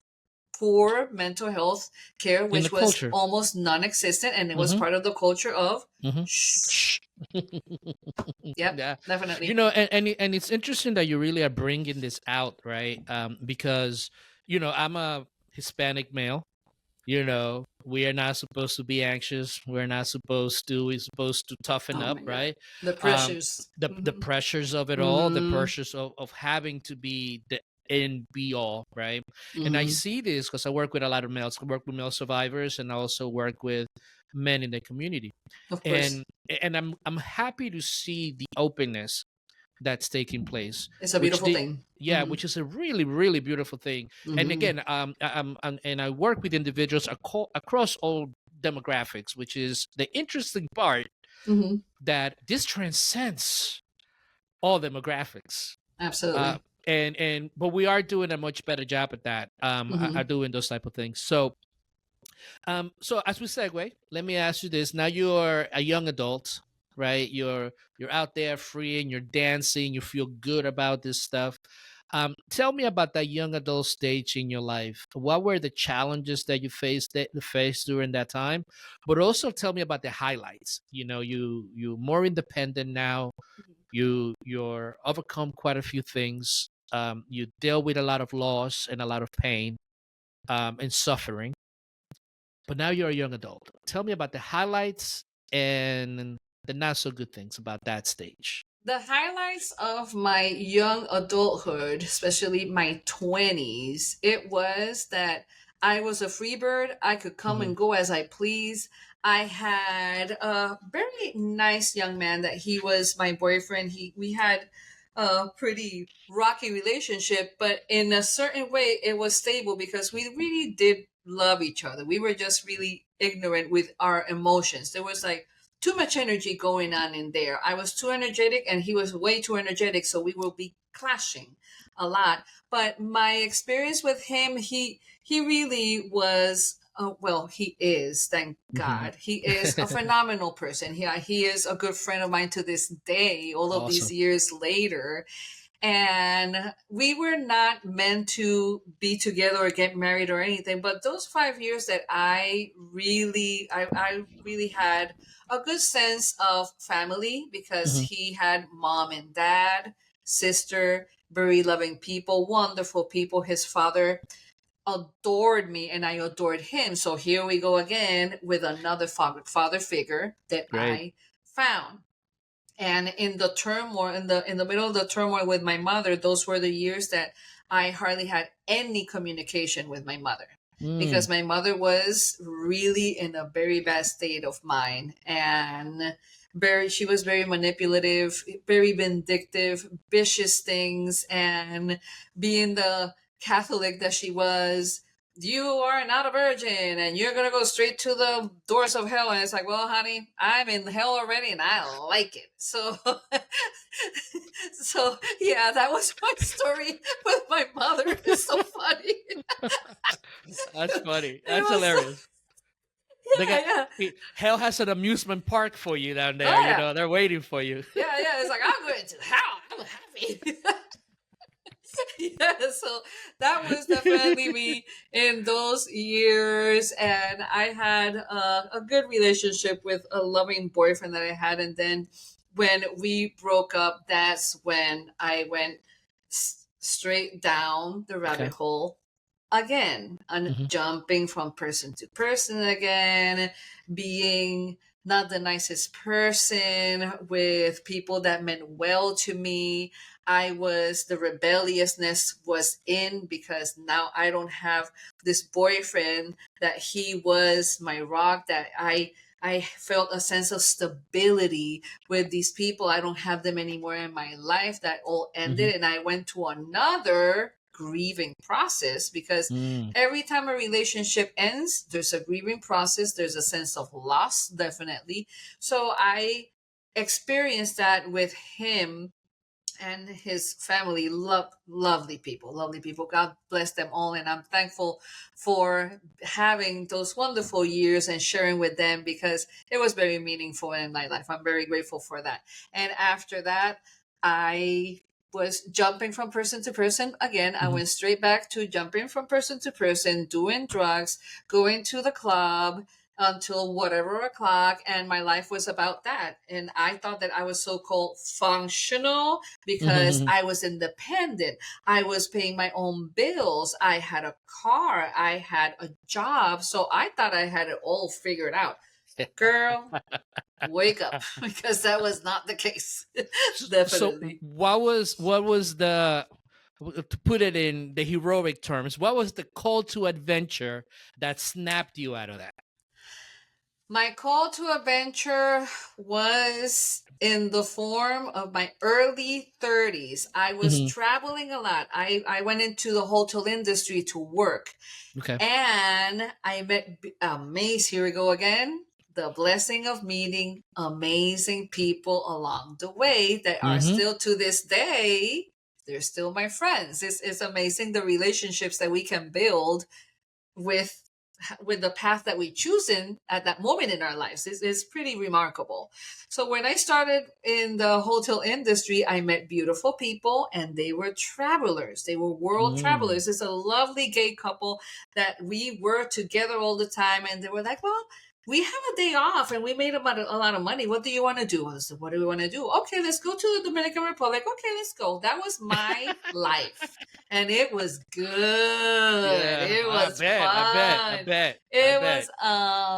poor mental health care, which was almost non-existent, and it was part of the culture of shh. Definitely. You know, and it's interesting that you really are bringing this out, right? Because I'm a Hispanic male. We are not supposed to be anxious. We're supposed to toughen up, right? The pressures, the pressures of it all, the pressures of having to be the end be all, right? And I see this because I work with a lot of males. I work with male survivors, and I also work with men in the community. Of course. And I'm happy to see the openness that's taking place. It's a beautiful thing. Which is a really, really beautiful thing. And again, and I work with individuals across all demographics, which is the interesting part, Mm-hmm. that this transcends all demographics. Absolutely. But we are doing a much better job at that. Mm-hmm. Are doing those type of things. So as we segue, let me ask you this. Now you're a young adult, right? You're out there free and you're dancing. You feel good about this stuff. Tell me about that young adult stage in your life. What were the challenges that you faced during that time? But also tell me about the highlights. You're more independent now. You're overcome quite a few things. You deal with a lot of loss and a lot of pain, and suffering, but now you're a young adult. Tell me about the highlights and the not so good things about that stage. The highlights of my young adulthood, especially my 20s, it was that I was a free bird. I could come Mm-hmm. and go as I please. I had a very nice young man that he was my boyfriend. We had a pretty rocky relationship, but in a certain way it was stable because we really did love each other. We were just really ignorant with our emotions. There was like too much energy going on in there. I was too energetic and he was way too energetic, so we will be clashing a lot. But my experience with him, he really was well, he is, thank Mm-hmm. God. He is a phenomenal person. He is a good friend of mine to this day, all of these Awesome. years later. And we were not meant to be together or get married or anything, but those 5 years that I really had a good sense of family because Mm-hmm. he had mom and dad, sister, very loving people, wonderful people. His father adored me and I adored him. So here we go again with another father figure that Great. I found. And in the turmoil, in the middle of the turmoil with my mother, those were the years that I hardly had any communication with my mother Mm, because my mother was really in a very bad state of mind, and she was very manipulative, very vindictive, vicious things. And being the Catholic that she was, you are not a virgin and you're gonna go straight to the doors of hell. And it's like, well, honey, I'm in hell already and I like it. So so yeah, that was my story with my mother. It's so funny. that's funny. It That's was so, hilarious. They got yeah, yeah. hell has an amusement park for you down there. Oh yeah. They're waiting for you. Yeah, yeah. It's like, I'm going to hell. I'm happy. Yeah, so that was definitely me in those years. And I had a good relationship with a loving boyfriend that I had. And then when we broke up, that's when I went straight down the rabbit Okay. hole again, and Mm-hmm. jumping from person to person again, being not the nicest person with people that meant well to me. The rebelliousness was in because now I don't have this boyfriend that he was my rock, that I felt a sense of stability with these people. I don't have them anymore in my life. That all Mm-hmm. ended, and I went to another grieving process because Mm. every time a relationship ends, there's a grieving process, there's a sense of loss, definitely. So I experienced that with him and his family. Lovely people. God bless them all, and I'm thankful for having those wonderful years and sharing with them because it was very meaningful in my life. I'm very grateful for that. And after that, I was jumping from person to person again. I Mm-hmm. went straight back to jumping from person to person, doing drugs, going to the club until whatever o'clock, and my life was about that. And I thought that I was so-called functional because Mm-hmm. I was independent. I was paying my own bills. I had a car. I had a job. So I thought I had it all figured out. Girl, wake up, because that was not the case. So Definitely. what was the, to put it in the heroic terms, what was the call to adventure that snapped you out of that? My call to adventure was in the form of my early 30s. I was traveling a lot. I went into the hotel industry to work. Okay. And I met here we go again. The blessing of meeting amazing people along the way that are still to this day, they're still my friends. It's amazing the relationships that we can build with the path that we choose in at that moment in our lives is pretty remarkable. So when I started in the hotel industry, I met beautiful people and they were travelers. They were world travelers. It's a lovely gay couple that we were together all the time. And they were like, well, we have a day off and we made about a lot of money. What do you want to do? I said, what do we want to do? Okay, let's go to the Dominican Republic. Okay, let's go. That was my life. And it was good. Yeah, It was fun. I bet. It was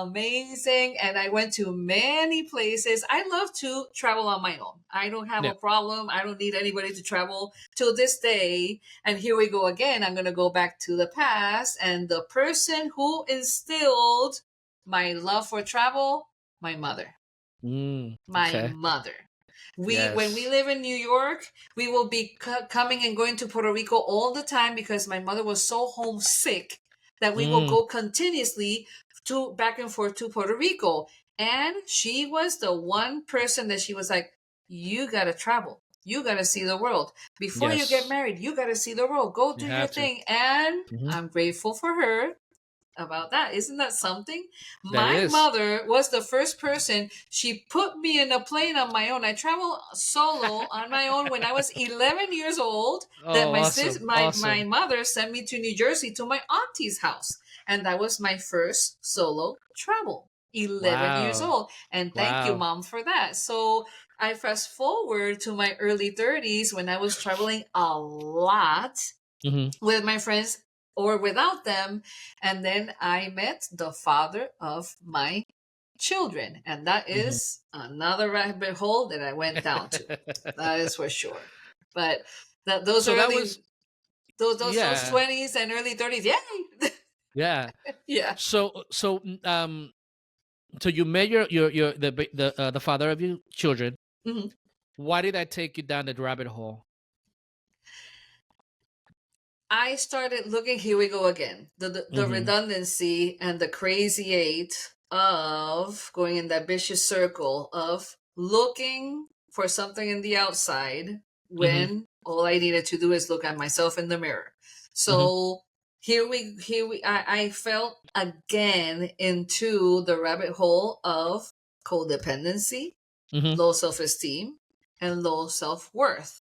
amazing. And I went to many places. I love to travel on my own. I don't have a problem. I don't need anybody to travel till this day. And here we go again. I'm going to go back to the past. And the person who instilled my love for travel, my mother. My mother. When we live in New York, we will be coming and going to Puerto Rico all the time because my mother was so homesick that we will go continuously back and forth to Puerto Rico. And she was the one person that she was like, you got to travel. You got to see the world. Before you get married, you got to see the world. Go do your thing. And I'm grateful for her about that. Isn't that something? My mother was the first person. She put me in a plane on my own. I traveled solo on my own when I was 11 years old. My mother sent me to New Jersey to my auntie's house. And that was my first solo travel. 11 years old. And thank you, Mom, for that. So I fast forward to my early 30s when I was traveling a lot with my friends or without them. And then I met the father of my children. And that is another rabbit hole that I went down to. That is for sure. But those 20s and early 30s. Yay! Yeah. Yeah. So you met the father of your children. Why did that take you down the rabbit hole? I started looking, here we go again, the redundancy and the crazy eight of going in that vicious circle of looking for something in the outside when all I needed to do is look at myself in the mirror. So I fell again into the rabbit hole of codependency, low self-esteem, and low self-worth.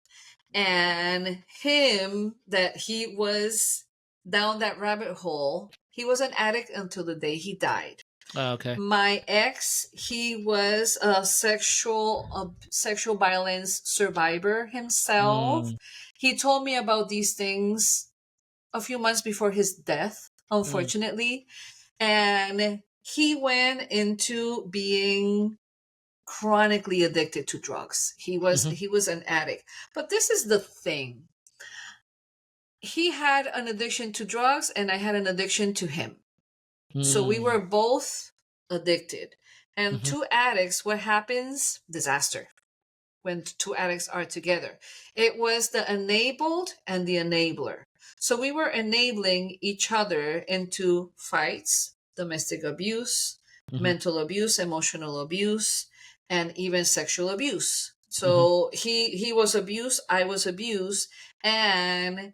And that he was down that rabbit hole. He was an addict until the day he died. Okay. My ex, he was a sexual violence survivor himself. He told me about these things a few months before his death, unfortunately. And he went into being chronically addicted to drugs. He was an addict. But this is the thing. He had an addiction to drugs and I had an addiction to him. So we were both addicted. And two addicts, what happens? Disaster. When two addicts are together. It was the enabled and the enabler. So we were enabling each other into fights, domestic abuse, mental abuse, emotional abuse, and even sexual abuse. So he was abused, I was abused, and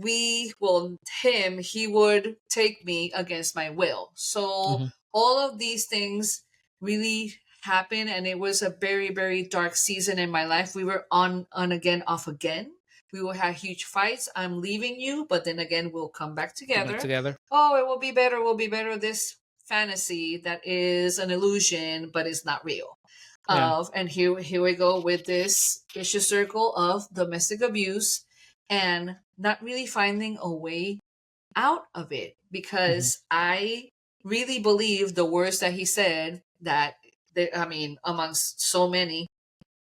he would take me against my will. So all of these things really happened, and it was a very, very dark season in my life. We were on again, off again. We will have huge fights. I'm leaving you, but then again, we'll come back together. Oh, it will be better. We'll be better. This fantasy that is an illusion, but it's not real. And here we go with this vicious circle of domestic abuse and not really finding a way out of it, because I really believe the words that he said, that amongst so many,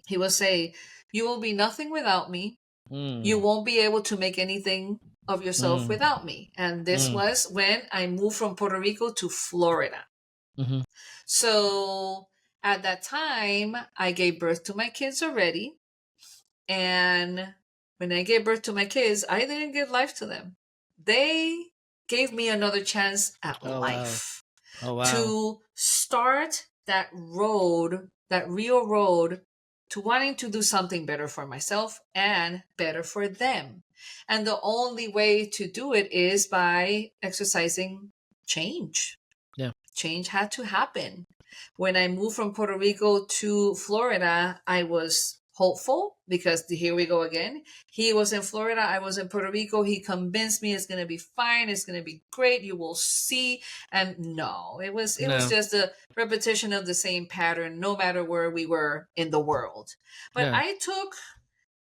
he will say, you will be nothing without me. You won't be able to make anything of yourself without me. And this was when I moved from Puerto Rico to Florida. Mm-hmm. So at that time, I gave birth to my kids already. And when I gave birth to my kids, I didn't give life to them. They gave me another chance at Oh wow. life Oh wow. to start that road, that real road to wanting to do something better for myself and better for them. And the only way to do it is by exercising change. Yeah. Change had to happen. When I moved from Puerto Rico to Florida, I was hopeful because here we go again. He was in Florida, I was in Puerto Rico. He convinced me it's going to be fine, it's going to be great, you will see. And no, it was No. just a repetition of the same pattern no matter where we were in the world. But Yeah. I took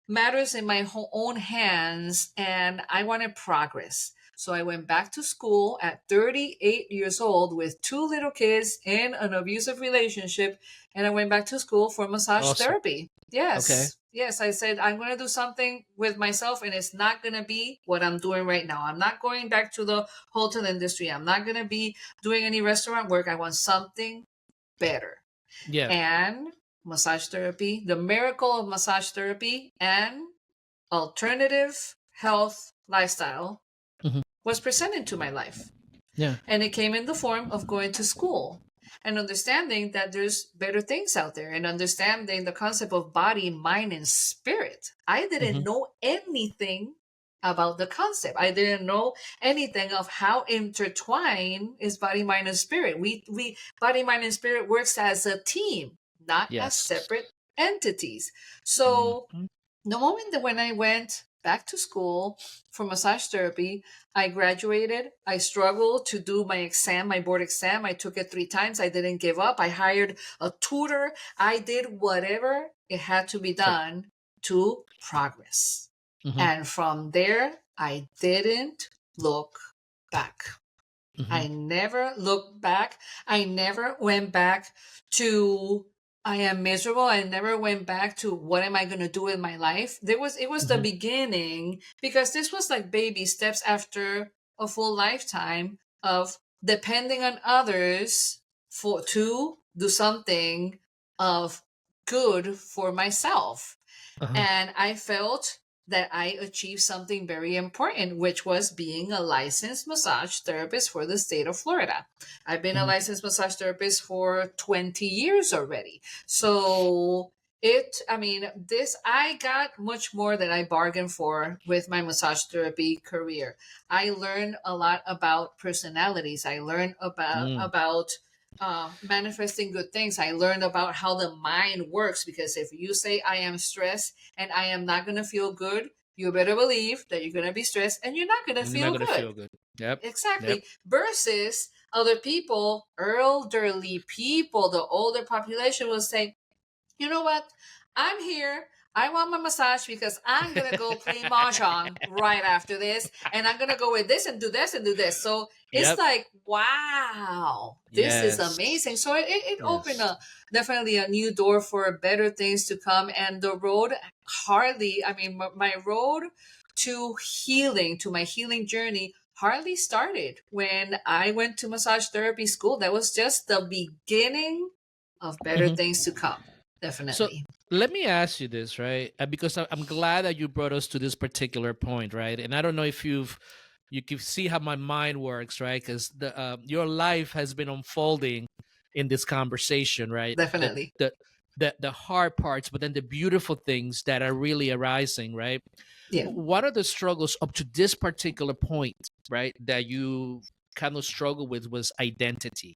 matters in my own hands and I wanted progress. So I went back to school at 38 years old with two little kids in an abusive relationship. And I went back to school for massage Awesome. therapy. Okay. Yes. Yes. I said, I'm going to do something with myself and it's not going to be what I'm doing right now. I'm not going back to the hotel industry. I'm not going to be doing any restaurant work. I want something better. Yeah. And massage therapy, the miracle of massage therapy and alternative health lifestyle Mm-hmm. was presented to my life. Yeah. And it came in the form of going to school and understanding that there's better things out there and understanding the concept of body, mind, and spirit. I Mm-hmm. didn't know anything about the concept. I didn't know anything of how intertwined is body, mind, and spirit. We body, mind, and spirit works as a team, not as Yes. separate entities. So Mm-hmm. the moment that when I went back to school for massage therapy, I graduated. I struggled to do my exam, my board exam. I took it 3 times. I didn't give up. I hired a tutor. I did whatever it had to be Sure. done to progress. Mm-hmm. And from there, I didn't look back. Mm-hmm. I never looked back. I never went back to I am miserable. I never went back to what am I going to do in my life. It was the Mm-hmm. beginning because this was like baby steps after a full lifetime of depending on others for to do something of good for myself. Uh-huh. And I felt that I achieved something very important, which was being a licensed massage therapist for the state of Florida. I've been a Mm-hmm. licensed massage therapist for 20 years already. So I got much more than I bargained for with my massage therapy career. I learned a lot about personalities. I learned about manifesting good things. I learned about how the mind works because if you say I am stressed and I am not going to feel good, you better believe that you're going to be stressed and you're not going to You're not feel gonna good. feel good. Yep. Yep. Exactly. Versus other people, elderly people, the older population will say, you know what? I'm here. I want my massage because I'm gonna go play mahjong right after this, and I'm gonna go with this and do this and do this. So it's Yep. like, wow, this is Yes. amazing. So it opened Yes. a definitely a new door for better things to come, and the road hardly. I mean, my road to healing, to my healing journey, hardly started when I went to massage therapy school. That was just the beginning of better Mm-hmm. things to come. So Definitely. let me ask you this, right? Because I'm glad that you brought us to this particular point, right? And I don't know if you can see how my mind works, right? Because the your life has been unfolding in this conversation, right? Definitely. The hard parts, but then the beautiful things that are really arising, right? Yeah. What are the struggles up to this particular point, right? That you kind of struggle with was identity,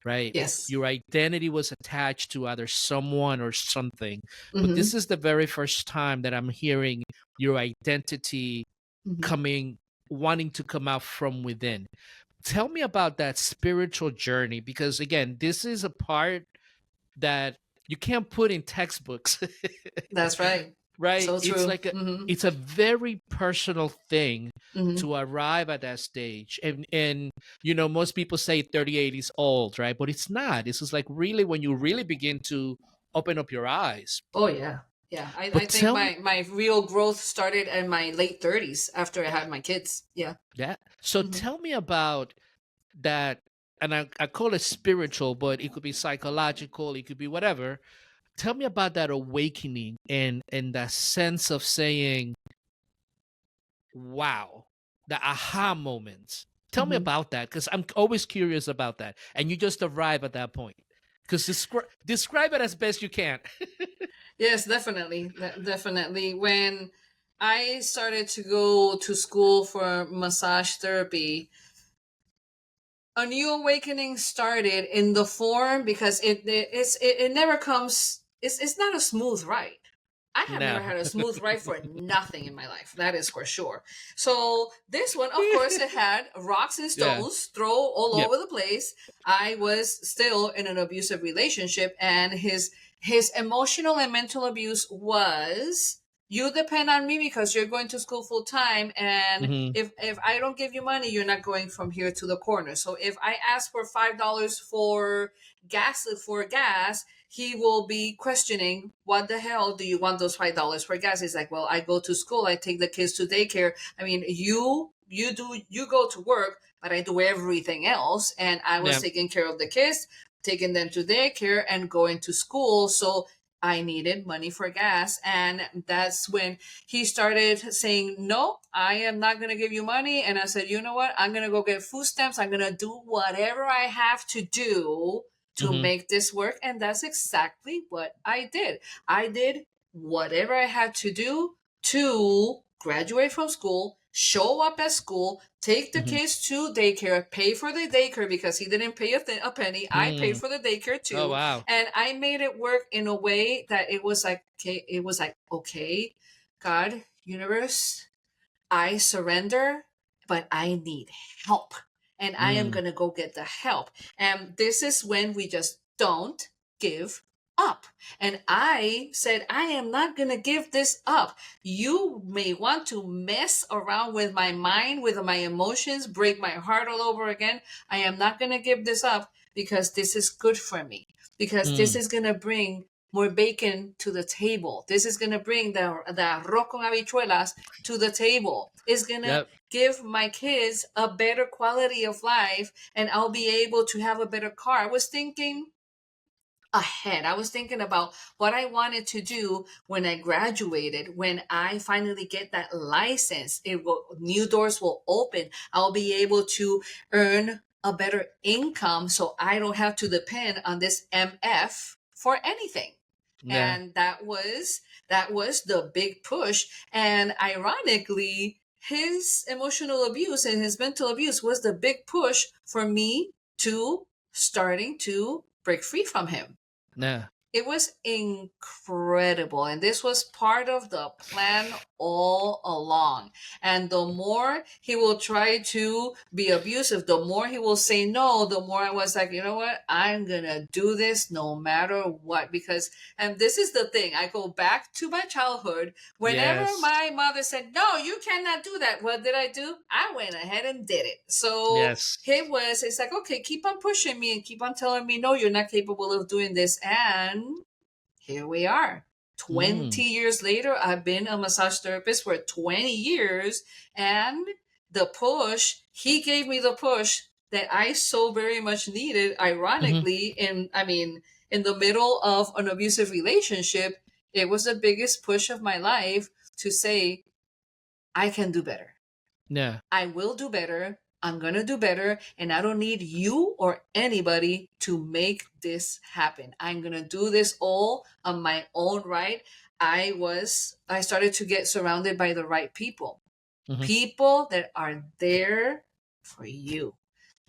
right? Yes. Your identity was attached to either someone or something. But Mm-hmm. this is the very first time that I'm hearing your identity Mm-hmm. coming, wanting to come out from within. Tell me about that spiritual journey, because again, this is a part that you can't put in textbooks. That's right. Right? So It's true. like Mm-hmm. it's a very personal thing Mm-hmm. to arrive at that stage. And you know, most people say 38 is old, right? But it's not. This is like really when you really begin to open up your eyes. Oh yeah. Yeah. I But think tell me my real growth started in my late 30s after I had my kids. Yeah. that. So Mm-hmm. tell me about that and I call it spiritual, but it could be psychological, it could be whatever. Tell me about that awakening and that sense of saying, wow, the aha moments. Tell me about that, because I'm always curious about that. And you just arrive at that point. Because describe it as best you can. Yes, definitely. Definitely. When I started to go to school for massage therapy, a new awakening started in the form, because it never comes, it's not a smooth ride. I have never No. had a smooth ride for nothing in my life, that is for sure. So this one, of course, it had rocks and Yeah. stones throw all Yep. over the place. I was still in an abusive relationship, and his emotional and mental abuse was, you depend on me because you're going to school full time, and Mm-hmm. if I don't give you money, you're not going from here to the corner. So if I ask for $5 for gas, he will be questioning, what the hell do you want those $5 for gas? He's like, well, I go to school, I take the kids to daycare. I mean, you go to work, but I do everything else. And I was Yeah. taking care of the kids, taking them to daycare and going to school. So I needed money for gas. And that's when he started saying, no, I am not going to give you money. And I said, you know what? I'm going to go get food stamps. I'm going to do whatever I have to do to Mm-hmm. make this work. And that's exactly what I did. I did whatever I had to do to graduate from school, show up at school, take the Mm-hmm. kids to daycare, pay for the daycare because he didn't pay a penny. I paid Mm. for the daycare Oh, too. wow. And I made it work in a way that it was like, okay, God, universe, I surrender, but I need help. And I am Mm. going to go get the help. And this is when we just don't give up. And I said, I am not going to give this up. You may want to mess around with my mind, with my emotions, break my heart all over again. I am not going to give this up because this is good for me, because this Mm. is going to bring more bacon to the table. This is going to bring the arroz con habichuelas to the table. It's going to Yep. give my kids a better quality of life, and I'll be able to have a better car. I was thinking ahead. I was thinking about what I wanted to do when I graduated, when I finally get that license. New doors will open. I'll be able to earn a better income so I don't have to depend on this MF for anything. Yeah. And that was the big push. And ironically, his emotional abuse and his mental abuse was the big push for me to starting to break free from him. Yeah. It was incredible. And this was part of the plan all along. And the more he will try to be abusive, the more he will say no, the more I was like, you know what? I'm going to do this no matter what. Because, and this is the thing, I go back to my childhood. Whenever Yes. my mother said, no, you cannot do that, what did I do? I went ahead and did it. So Yes. it's like, okay, keep on pushing me and keep on telling me, no, you're not capable of doing this. And here we are. 20 Mm. years later, I've been a massage therapist for 20 years. And he gave me the push that I so very much needed. Mm-hmm. Ironically, in the middle of an abusive relationship, it was the biggest push of my life to say, I can do better. Yeah. I will do better. I'm going to do better. And I don't need you or anybody to make this happen. I'm going to do this all on my own right. I started to get surrounded by the right people, Mm-hmm. people that are there for you,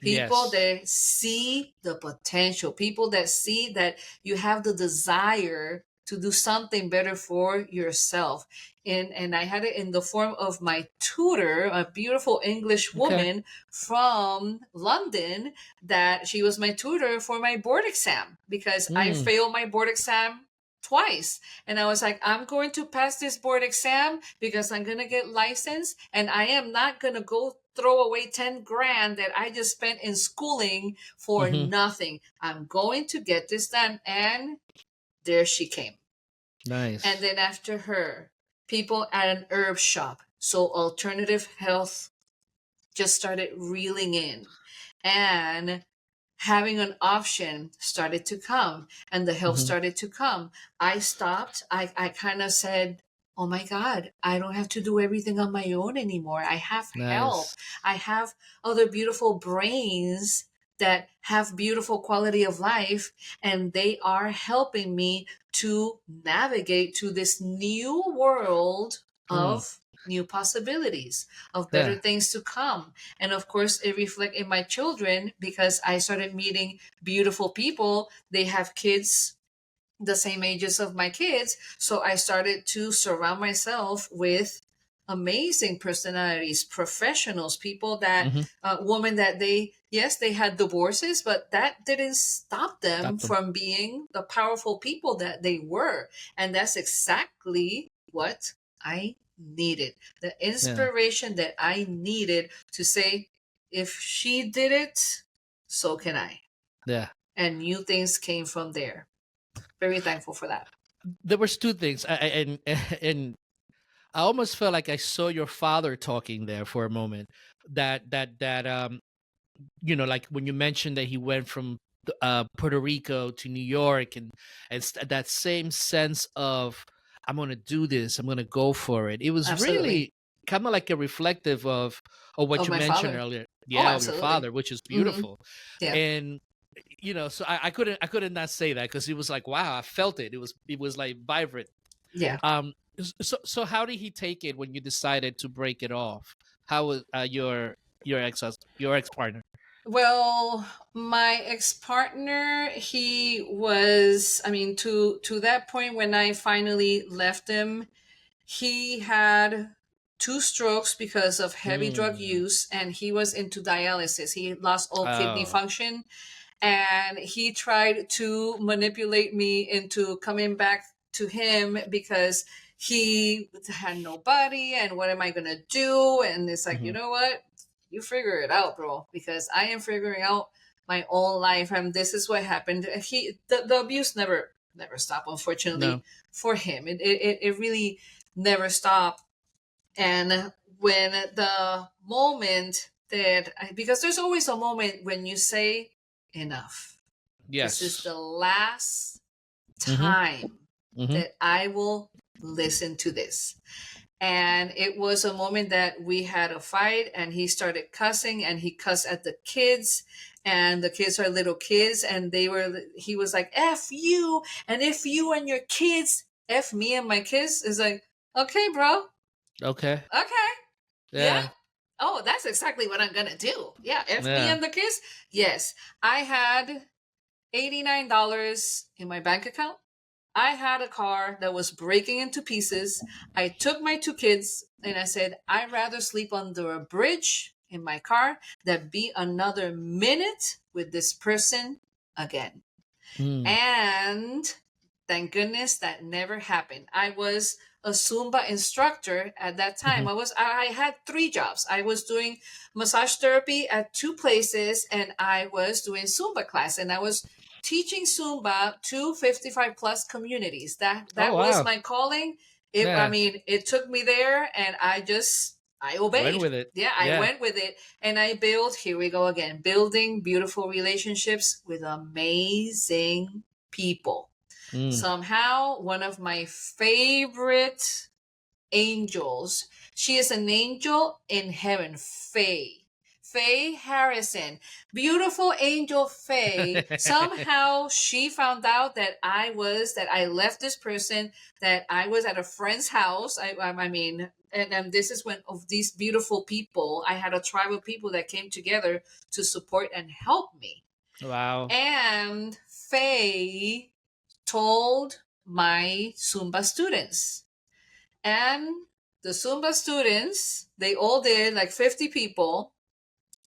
people Yes. that see the potential, people that see that you have the desire to do something better for yourself. And I had it in the form of my tutor, a beautiful English Okay. woman from London, that she was my tutor for my board exam because I Mm. failed my board exam twice. And I was like, I'm going to pass this board exam because I'm going to get licensed, and I am not going to go throw away 10 grand that I just spent in schooling for Mm-hmm. nothing. I'm going to get this done. And there she came. And Nice. then after her, people at an herb shop. So alternative health just started reeling in. And having an option started to come and the help started to come, I stopped. I kind of said, oh my God, I don't have to do everything on my own anymore. I have help. Nice. I have other beautiful brains that have beautiful quality of life, and they are helping me to navigate to this new world Mm. of new possibilities, of better Yeah. things to come. And of course, it reflects in my children because I started meeting beautiful people. They have kids the same ages of my kids. So I started to surround myself with amazing personalities, professionals, people that, Mm-hmm. women that yes, they had divorces, but that didn't stop them Stop them. from being the powerful people that they were. And that's exactly what I needed. The Yeah. inspiration that I needed to say, if she did it, so can I. Yeah. And new things came from there. Very thankful for that. There was two things, and I almost felt like I saw your father talking there for a moment. That like when you mentioned that he went from Puerto Rico to New York, and that same sense of I'm gonna do this, I'm gonna go for it. It was Absolutely. really kind of like a reflective of what Of you my mentioned father. earlier. Oh, Yeah, of your absolutely. father, which is Hmm. beautiful. Yeah. And so I couldn't not say that because it was like, wow, I felt it. It was like vibrant. Yeah. So how did he take it when you decided to break it off? How was your ex partner? Well, my ex-partner, he was, I mean, to that point when I finally left him, he had two strokes because of heavy drug Mm. use, and he was into dialysis. He lost all kidney Oh. function, and he tried to manipulate me into coming back to him because he had nobody, and what am I going to do? And it's like, you Hmm. know what, you figure it out, bro, because I am figuring out my own life, and this is what happened. The abuse never stopped, No. unfortunately, for him. It really never stopped. And when the moment that because there's always a moment when you say enough, this is Yes. the last Hmm. time Hmm. that I will listen to this. And it was a moment that we had a fight, and he started cussing, and he cussed at the kids, and the kids are little kids, and he was like, F you, and if you and your kids, F me and my kids, is like, okay, bro, Okay. okay, yeah. Yeah. Oh, that's exactly what I'm gonna do. Yeah, F me Yeah. and the kids. Yes, I had $89 in my bank account. I had a car that was breaking into pieces. I took my two kids and I said, I'd rather sleep under a bridge in my car than be another minute with this person again. Mm. And thank goodness that never happened. I was a Zumba instructor at that time. Hmm. I had three jobs. I was doing massage therapy at two places, and I was doing Zumba class, and I was teaching Zumba to 55 plus communities. That Oh, that was wow. my calling. I Yeah. mean, it took me there, and I Went obeyed. with it. Yeah, I Yeah. went with it, and I built, here we go again, building beautiful relationships with amazing people. Mm. Somehow, one of my favorite angels, she is an angel in heaven, Faye. Faye Harrison, beautiful angel Faye. Somehow she found out that I left this person, that I was at a friend's house. I mean, and this is when of these beautiful people, I had a tribe of people that came together to support and help me. Wow. And Faye told my Zumba students. And the Zumba students, they all did, like 50 people.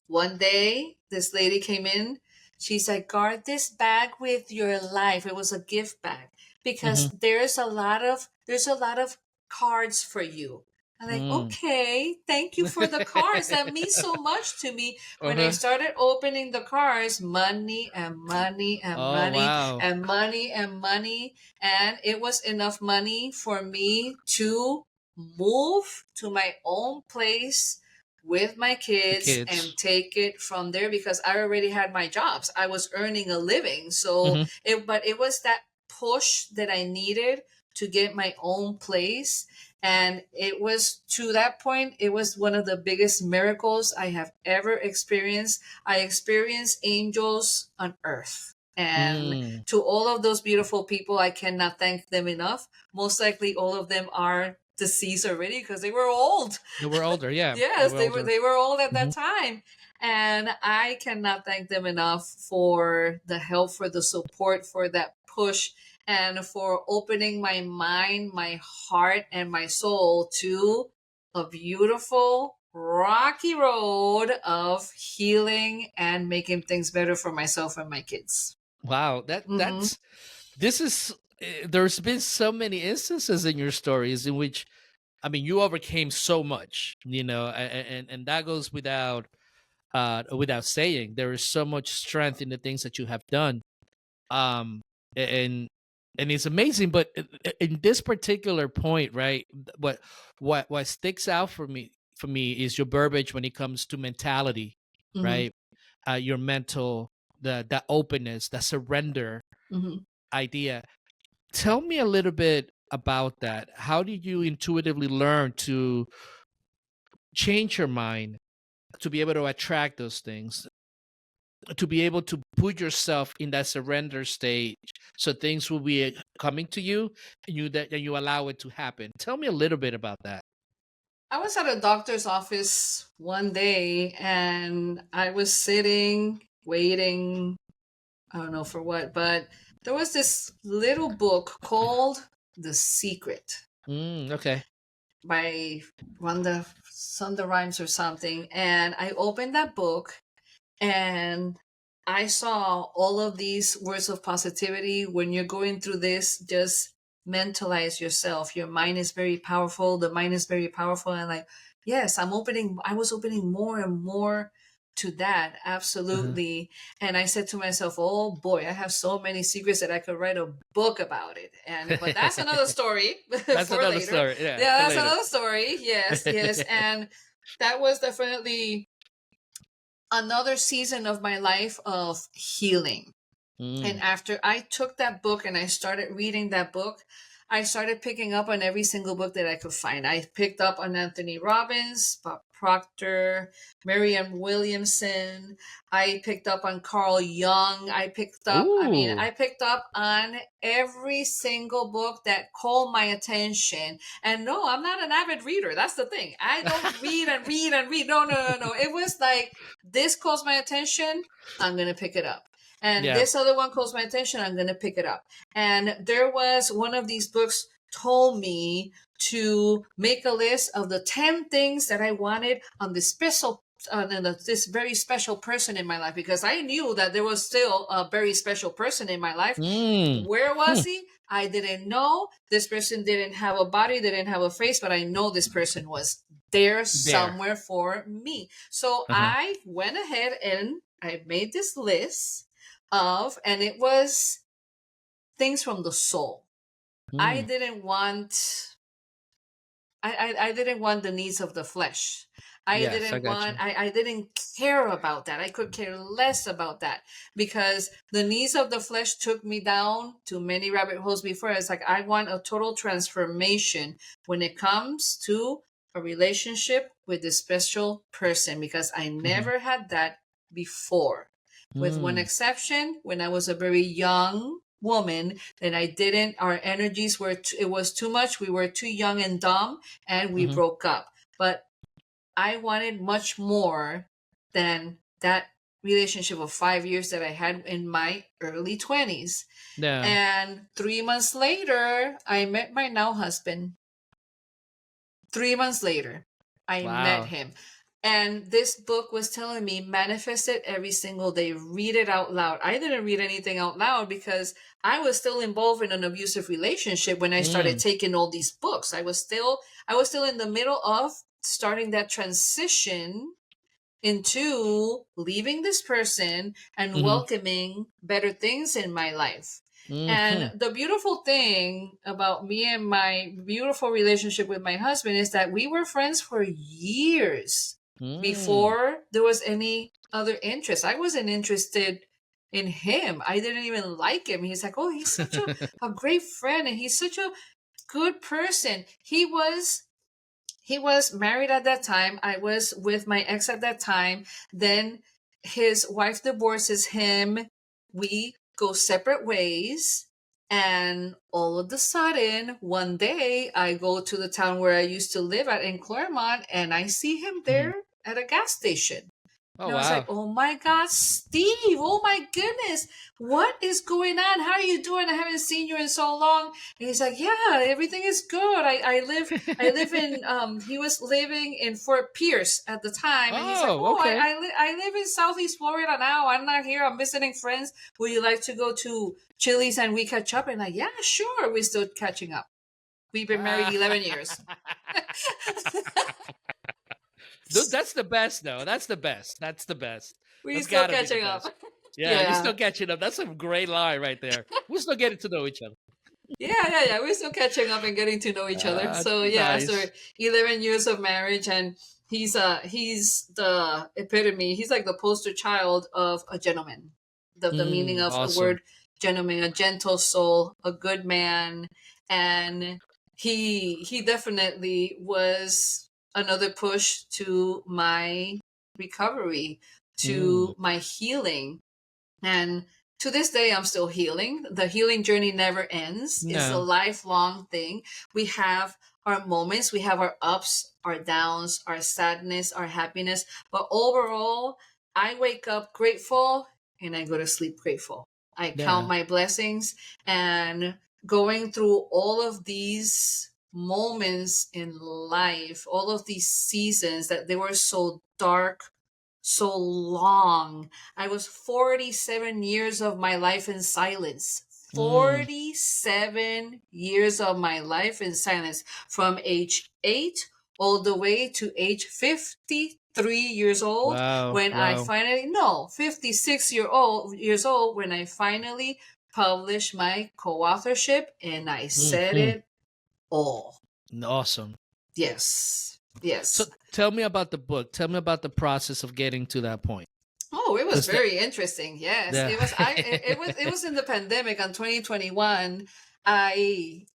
One day, this lady came in. She's like, guard this bag with your life. It was a gift bag because Hmm. there's a lot of cards for you. I'm like, Mm. okay, thank you for the cards. That means so much to me. When I Uh-huh. started opening the cards, money and money and Oh, money wow. and money and money. And it was enough money for me to move to my own place with my The kids and kids. take it from there, because I already had my jobs. I was earning a living. So Hmm. it was that push that I needed to get my own place. And it was, to that point, it was one of the biggest miracles I have ever experienced. I experienced angels on earth. And Mm. to all of those beautiful people, I cannot thank them enough. Most likely all of them are deceased already because they were old. They were older, yeah. They Yes, were they were older. they were old at Hmm. that time. And I cannot thank them enough for the help, for the support, for that push, and for opening my mind, my heart, and my soul to a beautiful rocky road of healing and making things better for myself and my kids. Wow, Mm-hmm. this is there's been so many instances in your stories in which, I mean, you overcame so much, and that goes without saying. There is so much strength in the things that you have done, um, and it's amazing. But in this particular point, right, what sticks out for me is your verbiage when it comes to mentality, Mm-hmm. right? Your mental, the openness, the surrender Mm-hmm. idea. Tell me a little bit about that. How did you intuitively learn to change your mind to be able to attract those things, to be able to put yourself in that surrender stage so things will be coming to you, and you allow it to happen? Tell me a little bit about that. I was at a doctor's office one day and I was sitting, waiting, I don't know for what, but there was this little book called The Secret Okay. by Rhonda Sunda Rhimes or something. And I opened that book and I saw all of these words of positivity. When you're going through this, just mentalize yourself. Your mind is very powerful. The mind is very powerful. And like, yes, I was opening more and more to that. Uh-huh. Absolutely. And I said to myself, oh boy, I have so many secrets that I could write a book about it. But that's another story That's for another later. story. Yeah, Yeah, for that's later. another story. Yes, yes. And that was definitely another season of my life of healing. And Mm. after I took that book and I started reading that book, I started picking up on every single book that I could find. I picked up on Anthony Robbins, Bob Proctor, Marianne Williamson. I picked up on Carl Jung. Ooh. I picked up on every single book that called my attention. And no, I'm not an avid reader. That's the thing. I don't read and read and read. No, no, no, no. It was like, this calls my attention. I'm going to pick it up. And Yeah. this other one calls my attention. I'm going to pick it up. And there was one of these books told me to make a list of the 10 things that I wanted on this this very special person in my life, because I knew that there was still a very special person in my life. Mm. Where was he? I didn't know. This person didn't have a body, didn't have a face, but I know this person was there There. somewhere for me. So Uh-huh. I went ahead and I made this list and it was things from the soul. I Mm. didn't want I didn't want the needs of the flesh. Yes, I got you. I didn't care about that. I could care less about that, because the needs of the flesh took me down to many rabbit holes before. It's like, I want a total transformation when it comes to a relationship with a special person, because I Hmm. never had that before. With one Mm. exception, when I was a very young woman, that I didn't, our energies were, it was too much. We were too young and dumb, and we Hmm. broke up. But I wanted much more than that relationship of 5 years that I had in my early 20s. Yeah. And 3 months later, I met my now husband. 3 months later, I met Wow. him. And this book was telling me, manifest it every single day, read it out loud. I didn't read anything out loud because I was still involved in an abusive relationship when I started Mm. taking all these books. I was still in the middle of starting that transition into leaving this person and Hmm. welcoming better things in my life. Hmm. And the beautiful thing about me and my beautiful relationship with my husband is that we were friends for years. Mm. before there was any other interest. I wasn't interested in him. I didn't even like him. He's like, oh, he's such a great friend and he's such a good person. He was married at that time. I was with my ex at that time. Then his wife divorces him. We go separate ways. And all of a sudden, one day, I go to the town where I used to live at in Claremont, and I see him Mhm. there at a gas station. Oh, And I was like, wow. oh my God, Steve, oh my goodness, what is going on? How are you doing? I haven't seen you in so long. And he's like, yeah, everything is good. I live in, he was living in Fort Pierce at the time. And he's like, Oh, oh, okay. I live in Southeast Florida now. I'm not here. I'm visiting friends. Would you like to go to Chili's and we catch up? And like, yeah, sure. We're still catching up. We've been married 11 years. That's the best, though. That's the best. That's the best. We're That's still gotta be the catching up. best. Yeah, you're Yeah. still catching up. That's a great line right there. We're still getting to know each other. Yeah. We're still catching up and getting to know each other. So yeah, after Nice. 11 years of marriage, and he's the epitome. He's like the poster child of a gentleman. The meaning of the Awesome. word gentleman, a gentle soul, a good man, and he definitely was another push to my recovery, Mm. to my healing. And to this day, I'm still healing. The healing journey never ends. It's a No. lifelong thing. We have our moments, we have our ups, our downs, our sadness, our happiness. But overall, I wake up grateful and I go to sleep grateful. I count Yeah. my blessings, and going through all of these moments in life, all of these seasons that they were so dark, so long. I was 47 years of my life in silence. Mm. 47 years of my life in silence, from age 8 all the way to age 53 years old, Wow. when I Wow. finally, no, 56 years old, when I finally published my co-authorship, and I said Mm-hmm. it all. Awesome. Yes. So Yes. tell me about the book. Tell me about the process of getting to that point. Oh, it was 'Cause that, very interesting. Yes, yeah. it was in the pandemic on 2021. I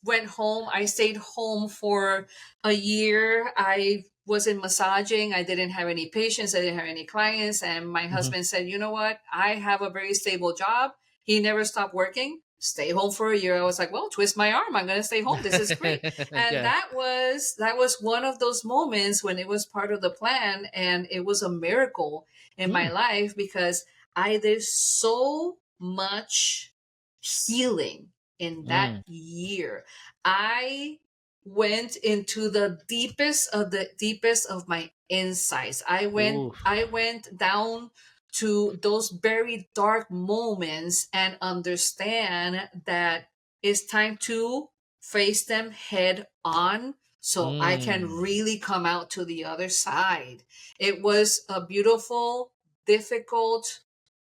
went home. I stayed home for a year. I wasn't massaging. I didn't have any patients. I didn't have any clients. And my Mhm. husband said, "You know what? I have a very stable job." He never stopped working. Stay home for a year. I was like, "Well, twist my arm. I'm going to stay home. This is great." And Yeah. that was one of those moments when it was part of the plan, and it was a miracle in my Mm. life, because I did so much healing in that Mm. year. I went into the deepest of my insights. I went Oof. I went down to those very dark moments and understand that it's time to face them head on, so I can Mm. really come out to the other side. It was a beautiful, difficult.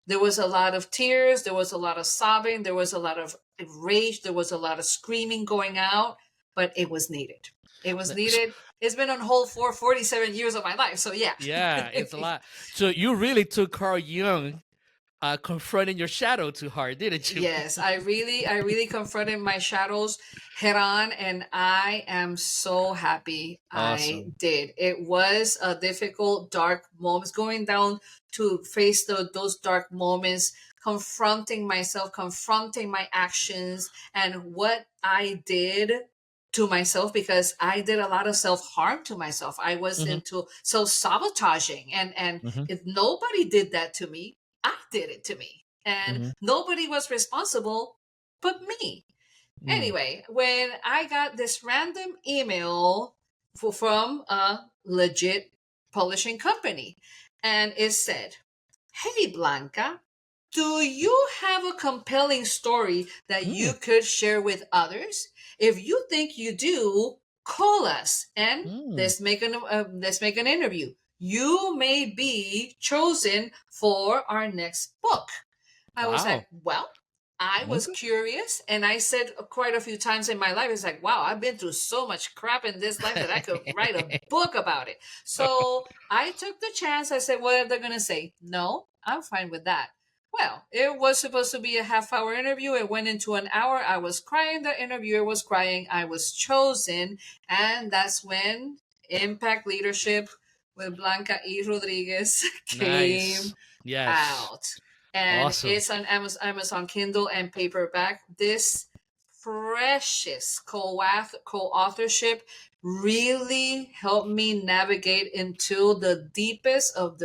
There was a lot of tears. There was a lot of sobbing. There was a lot of rage. There was a lot of screaming going out, but it was needed. It was needed. It's been on hold for 47 years of my life. So yeah. Yeah, it's a lot. So you really took Carl Jung confronting your shadow too hard, didn't you? Yes, I really confronted my shadows head on, and I am so happy I Awesome. did. It was a difficult, dark moments, going down to face those dark moments, confronting myself, confronting my actions and what I did to myself, because I did a lot of self-harm to myself. I was Hmm. into self-sabotaging, and Hmm. if nobody did that to me, I did it to me. And Hmm. nobody was responsible but me. Mm. Anyway, when I got this random email from a legit publishing company, and it said, "Hey, Blanca, do you have a compelling story that you Mm. could share with others? If you think you do, call us and Mm. let's make an interview. You may be chosen for our next book." I was Wow. like, "Well, I was Okay. curious, and I said quite a few times in my life, it's like, wow, I've been through so much crap in this life that I could write a book about it. So I took the chance. I said, what are they going to say? No, I'm fine with that. Well, it was supposed to be a half-hour interview. It went into an hour. I was crying. The interviewer was crying. I was chosen. And that's when Impact Leadership with Blanca E. Rodriguez came Nice. Yes. out. And Awesome. it's on Amazon Kindle and paperback. This precious co-authorship really helped me navigate into the deepest of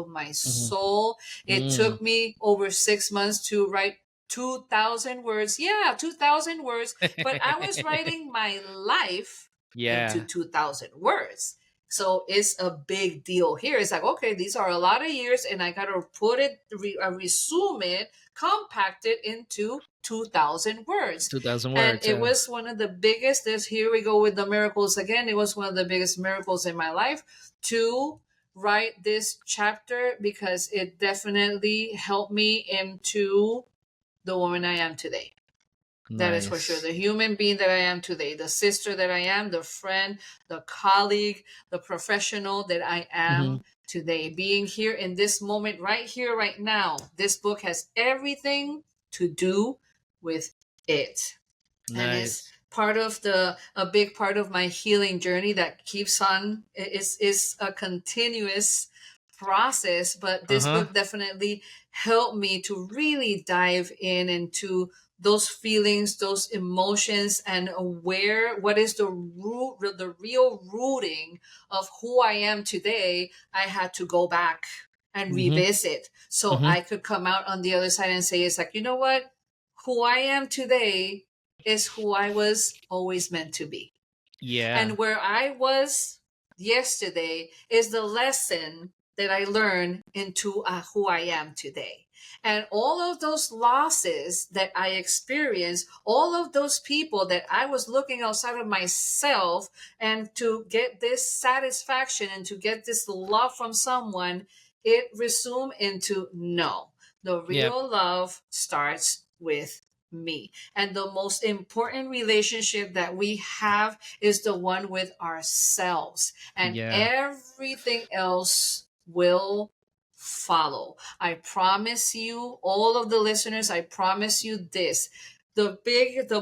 my Mm-hmm. soul. It Mm. took me over 6 months to write 2,000 words. Yeah, 2,000 words. But I was writing my life into Yeah. 2,000 words. So it's a big deal here. It's like, okay, these are a lot of years, and I got to put it, resume it, compact it into 2,000 words. 2,000 And words. it was one of the biggest, this, here we go with the miracles again. It was one of the biggest miracles in my life to write this chapter, because it definitely helped me into the woman I am today. That is for sure. Nice. The human being that I am today, the sister that I am, the friend, the colleague, the professional that I Mm-hmm. am today. Being here in this moment, right here, right now. This book has everything to do with it. And it's Nice. part of a big part of my healing journey that keeps on, is a continuous process. But this Uh-huh. book definitely helped me to really dive in into those feelings, those emotions, and what is the real rooting of who I am today. I had to go back and Mm-hmm. revisit so Mm-hmm. I could come out on the other side and say, it's like, you know what? Who I am today is who I was always meant to be. Yeah. And where I was yesterday is the lesson that I learned into who I am today. And all of those losses that I experienced, all of those people that I was looking outside of myself, and to get this satisfaction and to get this love from someone, it resumed into no. The Yep. real love starts with me. And the most important relationship that we have is the one with ourselves. And Yeah. everything else will follow. I promise you, all of the listeners, I promise you this. The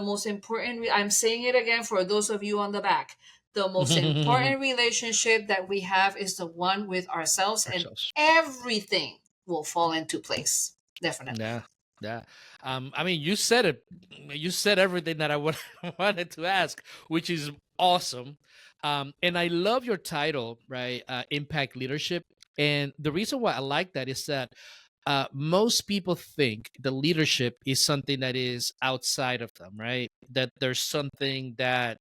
most important, I'm saying it again for those of you on the back. The most important relationship that we have is the one with ourselves, and Ourselves. everything will fall into place. Definitely. Yeah. Yeah. I mean, you said it. You said everything that I wanted to ask, which is awesome. And I love your title, right? Impact Leadership. And the reason why I like that is that most people think the leadership is something that is outside of them, right? That there's something that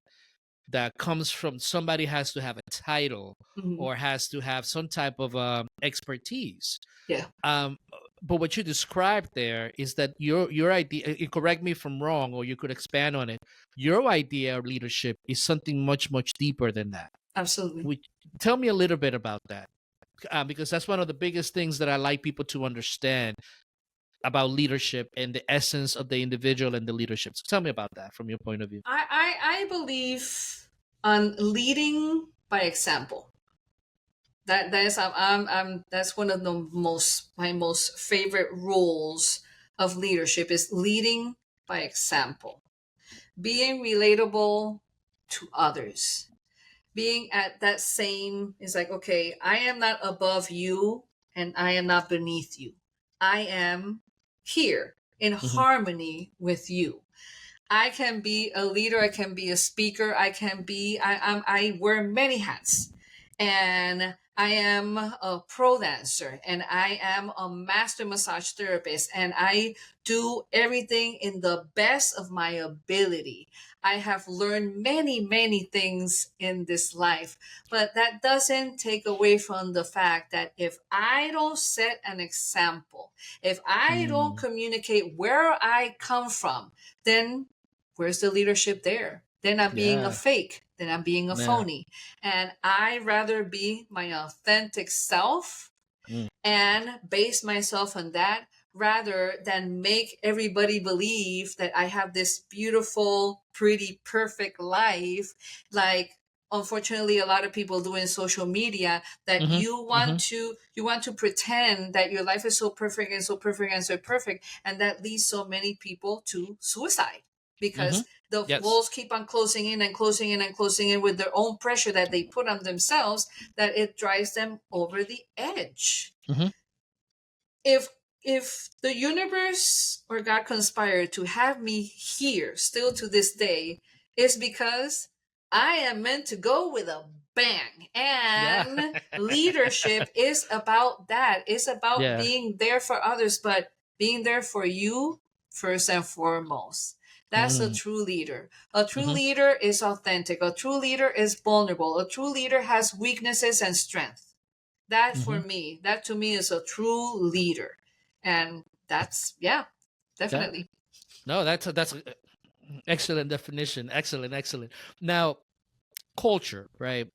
comes from somebody has to have a title Mhm. or has to have some type of expertise. Yeah. Um, but what you described there is that your idea. Correct me if I'm wrong, or you could expand on it. Your idea of leadership is something much deeper than that. Absolutely. Tell me a little bit about that, because that's one of the biggest things that I like people to understand about leadership and the essence of the individual and the leadership. So tell me about that from your point of view. I believe on leading by example. That is that's one of the my most favorite rules of leadership is leading by example, being relatable to others, being at that same is like, okay, I am not above you and I am not beneath you. I am here in Mm-hmm. harmony with you. I can be a leader. I can be a speaker. I wear many hats, and I am a pro dancer, and I am a master massage therapist, and I do everything in the best of my ability. I have learned many things in this life, but that doesn't take away from the fact that if I don't set an example, if I don't Mm. communicate where I come from, then where's the leadership there? Then I'm being a Yeah. fake. Then I'm being a Yeah. phony. And I rather be my authentic self Mm. and base myself on that rather than make everybody believe that I have this beautiful, pretty, perfect life. Like, unfortunately, a lot of people do in social media, that you want to pretend that your life is so perfect and so perfect and so perfect, and that leads so many people to suicide, because the Yes. walls keep on closing in and closing in and closing in with their own pressure that they put on themselves, that it drives them over the edge. if if the universe or God conspired to have me here still to this day, is because I am meant to go with a bang. Yeah. And leadership is about that. It's about Yeah. being there for others, but being there for you first and foremost. That's a Mm. true leader. A true Mhm. leader is authentic. A true leader is vulnerable. A true leader has weaknesses and strength. That for Mhm. me, that to me is a true leader. And that's, yeah, Yeah. definitely. No, that's a excellent definition. Excellent. Now, culture, right?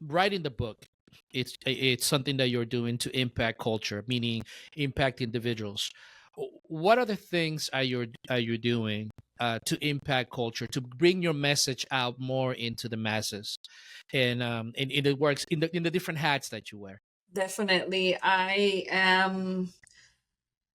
Writing the book, it's something that you're doing to impact culture, meaning impact individuals. What other things are you doing to impact culture, to bring your message out more into the masses, and it works in the different hats that you wear? Definitely.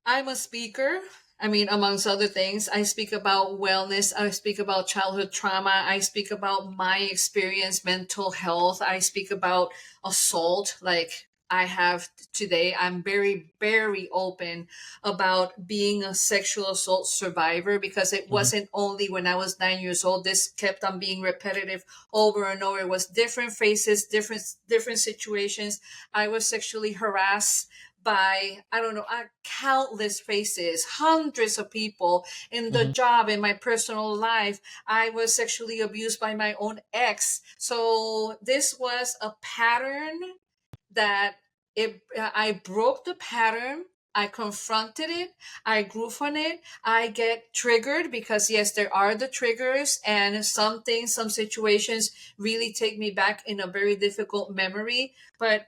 I'm a speaker. I mean, amongst other things, I speak about wellness. I speak about childhood trauma. I speak about my experience, mental health. I speak about assault. Like I have today, I'm very, very open about being a sexual assault survivor, because it Hmm. wasn't only when I was 9 years old. This kept on being repetitive over and over. It was different faces, different situations. I was sexually harassed by, I don't know, countless faces, hundreds of people in the Hmm. job, in my personal life. I was sexually abused by my own ex. So this was a pattern that I broke the pattern. I confronted it. I grew from it. I get triggered because, yes, there are the triggers, and some things, some situations really take me back in a very difficult memory. But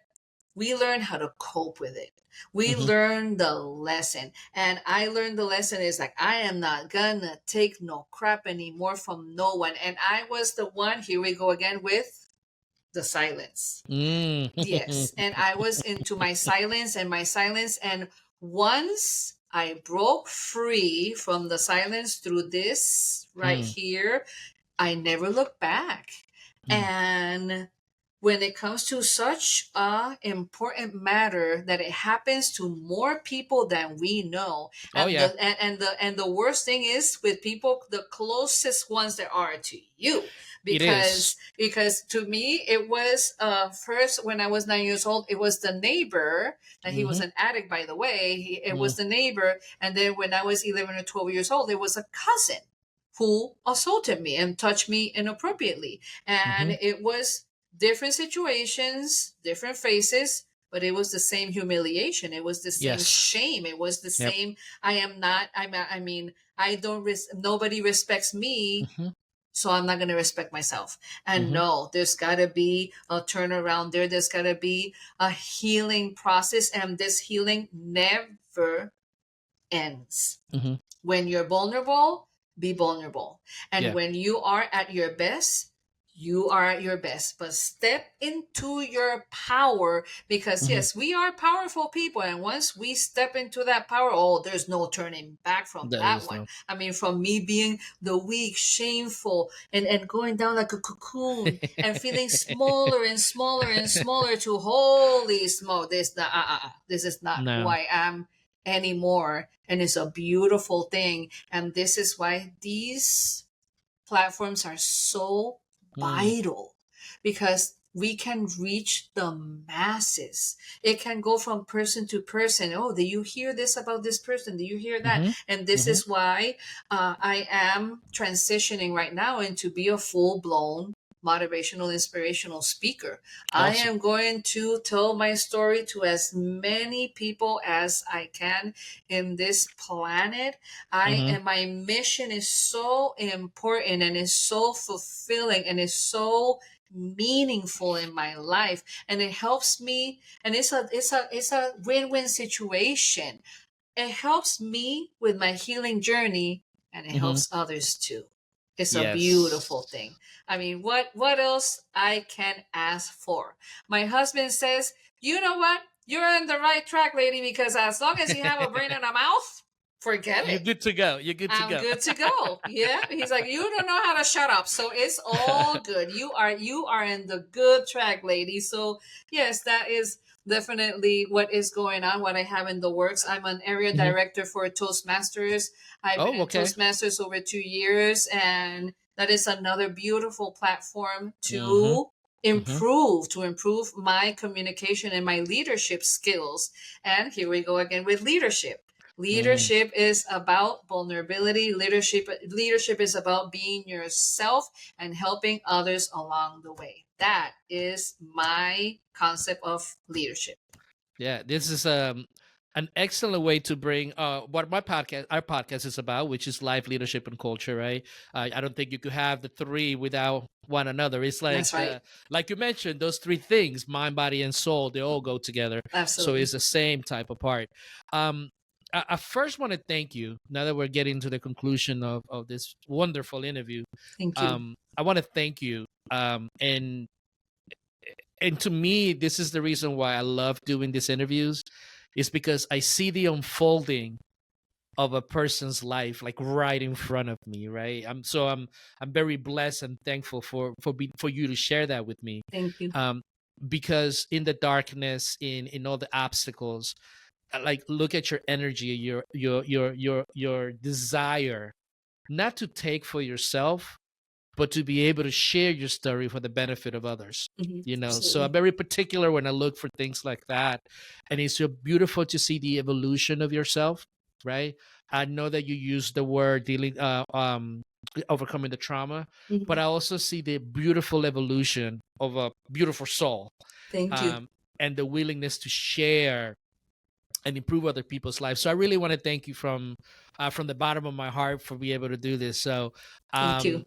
we learn how to cope with it. We Hmm. learn the lesson. And I learned the lesson is like, I am not gonna take no crap anymore from no one. And I was the one, here we go again with the silence. Mm. Yes. And I was into my silence and my silence. And once I broke free from the silence through this right Mm. here, I never looked back. Mm. And when it comes to such a important matter that it happens to more people than we know, Oh and yeah, the worst thing is with people, the closest ones that are to you, it is. because to me it was first when I was 9 years old, it was the neighbor, and he was Hmm. an addict, by the way. It Mm. was the neighbor. And then when I was 11 or 12 years old, it was a cousin who assaulted me and touched me inappropriately. And Hmm. it was different situations, different faces, but it was the same humiliation. It was the same Yes. shame. It was the Yep. same, I am not, I mean, I don't, nobody respects me, Hmm. so I'm not going to respect myself. And Hmm. no, there's got to be a turnaround there. There's got to be a healing process, and this healing never ends. Hmm. When you're vulnerable, be vulnerable. And Yeah. when you are at your best, you are at your best. But step into your power, because Hmm. yes, we are powerful people. And once we step into that power, oh, there's no turning back from There that is one. no. I mean, from me being the weak, shameful, and going down like a cocoon and feeling smaller and smaller and smaller, to holy smoke, this is not who No. I am anymore. And it's a beautiful thing. And this is why these platforms are so Mm. vital, because we can reach the masses. It can go from person to person. Oh, do you hear this about this person? Do you hear that? Hmm. And this Hmm. is why I am transitioning right now into be a full blown motivational inspirational speaker. I Awesome. am going to tell my story to as many people as I can in this planet. I Hmm. and my mission is so important and is so fulfilling and is so meaningful in my life, and it helps me, and it's a win-win situation. it helps me with my healing journey, and it Mm-hmm. helps others too. It's a beautiful Yes. thing. I mean, what else I can ask for? My husband says, you know what? You're on the right track, lady, because as long as you have a brain and a mouth, forget You're it. good to go. You're good to I'm go. good to go. Yeah. He's like, you don't know how to shut up. So it's all good. You are in the good track, lady. So yes, that is definitely what is going on, what I have in the works. I'm an area Mhm. director for Toastmasters. I've been Oh, in okay. Toastmasters over 2 years, and that is another beautiful platform Mm-hmm. to Mm-hmm. improve my communication and my leadership skills. And here we go again with leadership. Mm. Leadership is about vulnerability. Leadership is about being yourself and helping others along the way. That is my concept of leadership. Yeah, this is an excellent way to bring what our podcast is about, which is life, leadership, and culture. Right? I don't think you could have the three without one another. It's That's right. like you mentioned, those three things: mind, body, and soul. They all go together. So Absolutely. it's the same type of part. Um, I first want to thank you. Now that we're getting to the conclusion of this wonderful interview, Thank you. I want to thank you. And to me, this is the reason why I love doing these interviews, is because I see the unfolding of a person's life like right in front of me. Right. I'm very blessed and thankful for you to share that with me. Thank you. Because in the darkness, in all the obstacles, like look at your energy, your desire not to take for yourself, but to be able to share your story for the benefit of others. So I'm Absolutely. very particular when I look for things like that. And it's so beautiful to see the evolution of yourself, right? I know that you use the word overcoming the trauma, but I also see the beautiful evolution of a beautiful soul, Thank you. um, and the willingness to share and improve other people's lives. So I really want to thank you from the bottom of my heart for being able to do this. So Thank you.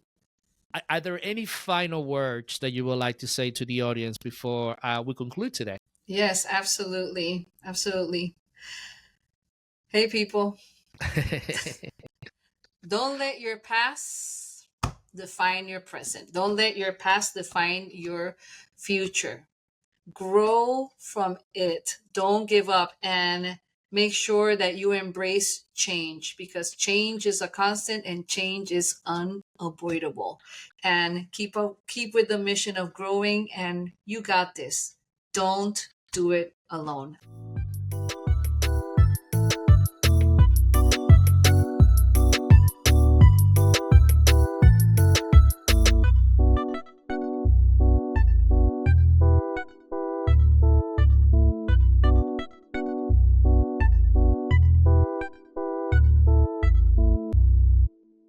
are there any final words that you would like to say to the audience before we conclude today? Yes, absolutely. Absolutely. Hey, people, don't let your past define your present. Don't let your past define your future. Grow from it. Don't give up, and make sure that you embrace change, because change is a constant and change is unavoidable. And keep with the mission of growing, and you got this. Don't do it alone.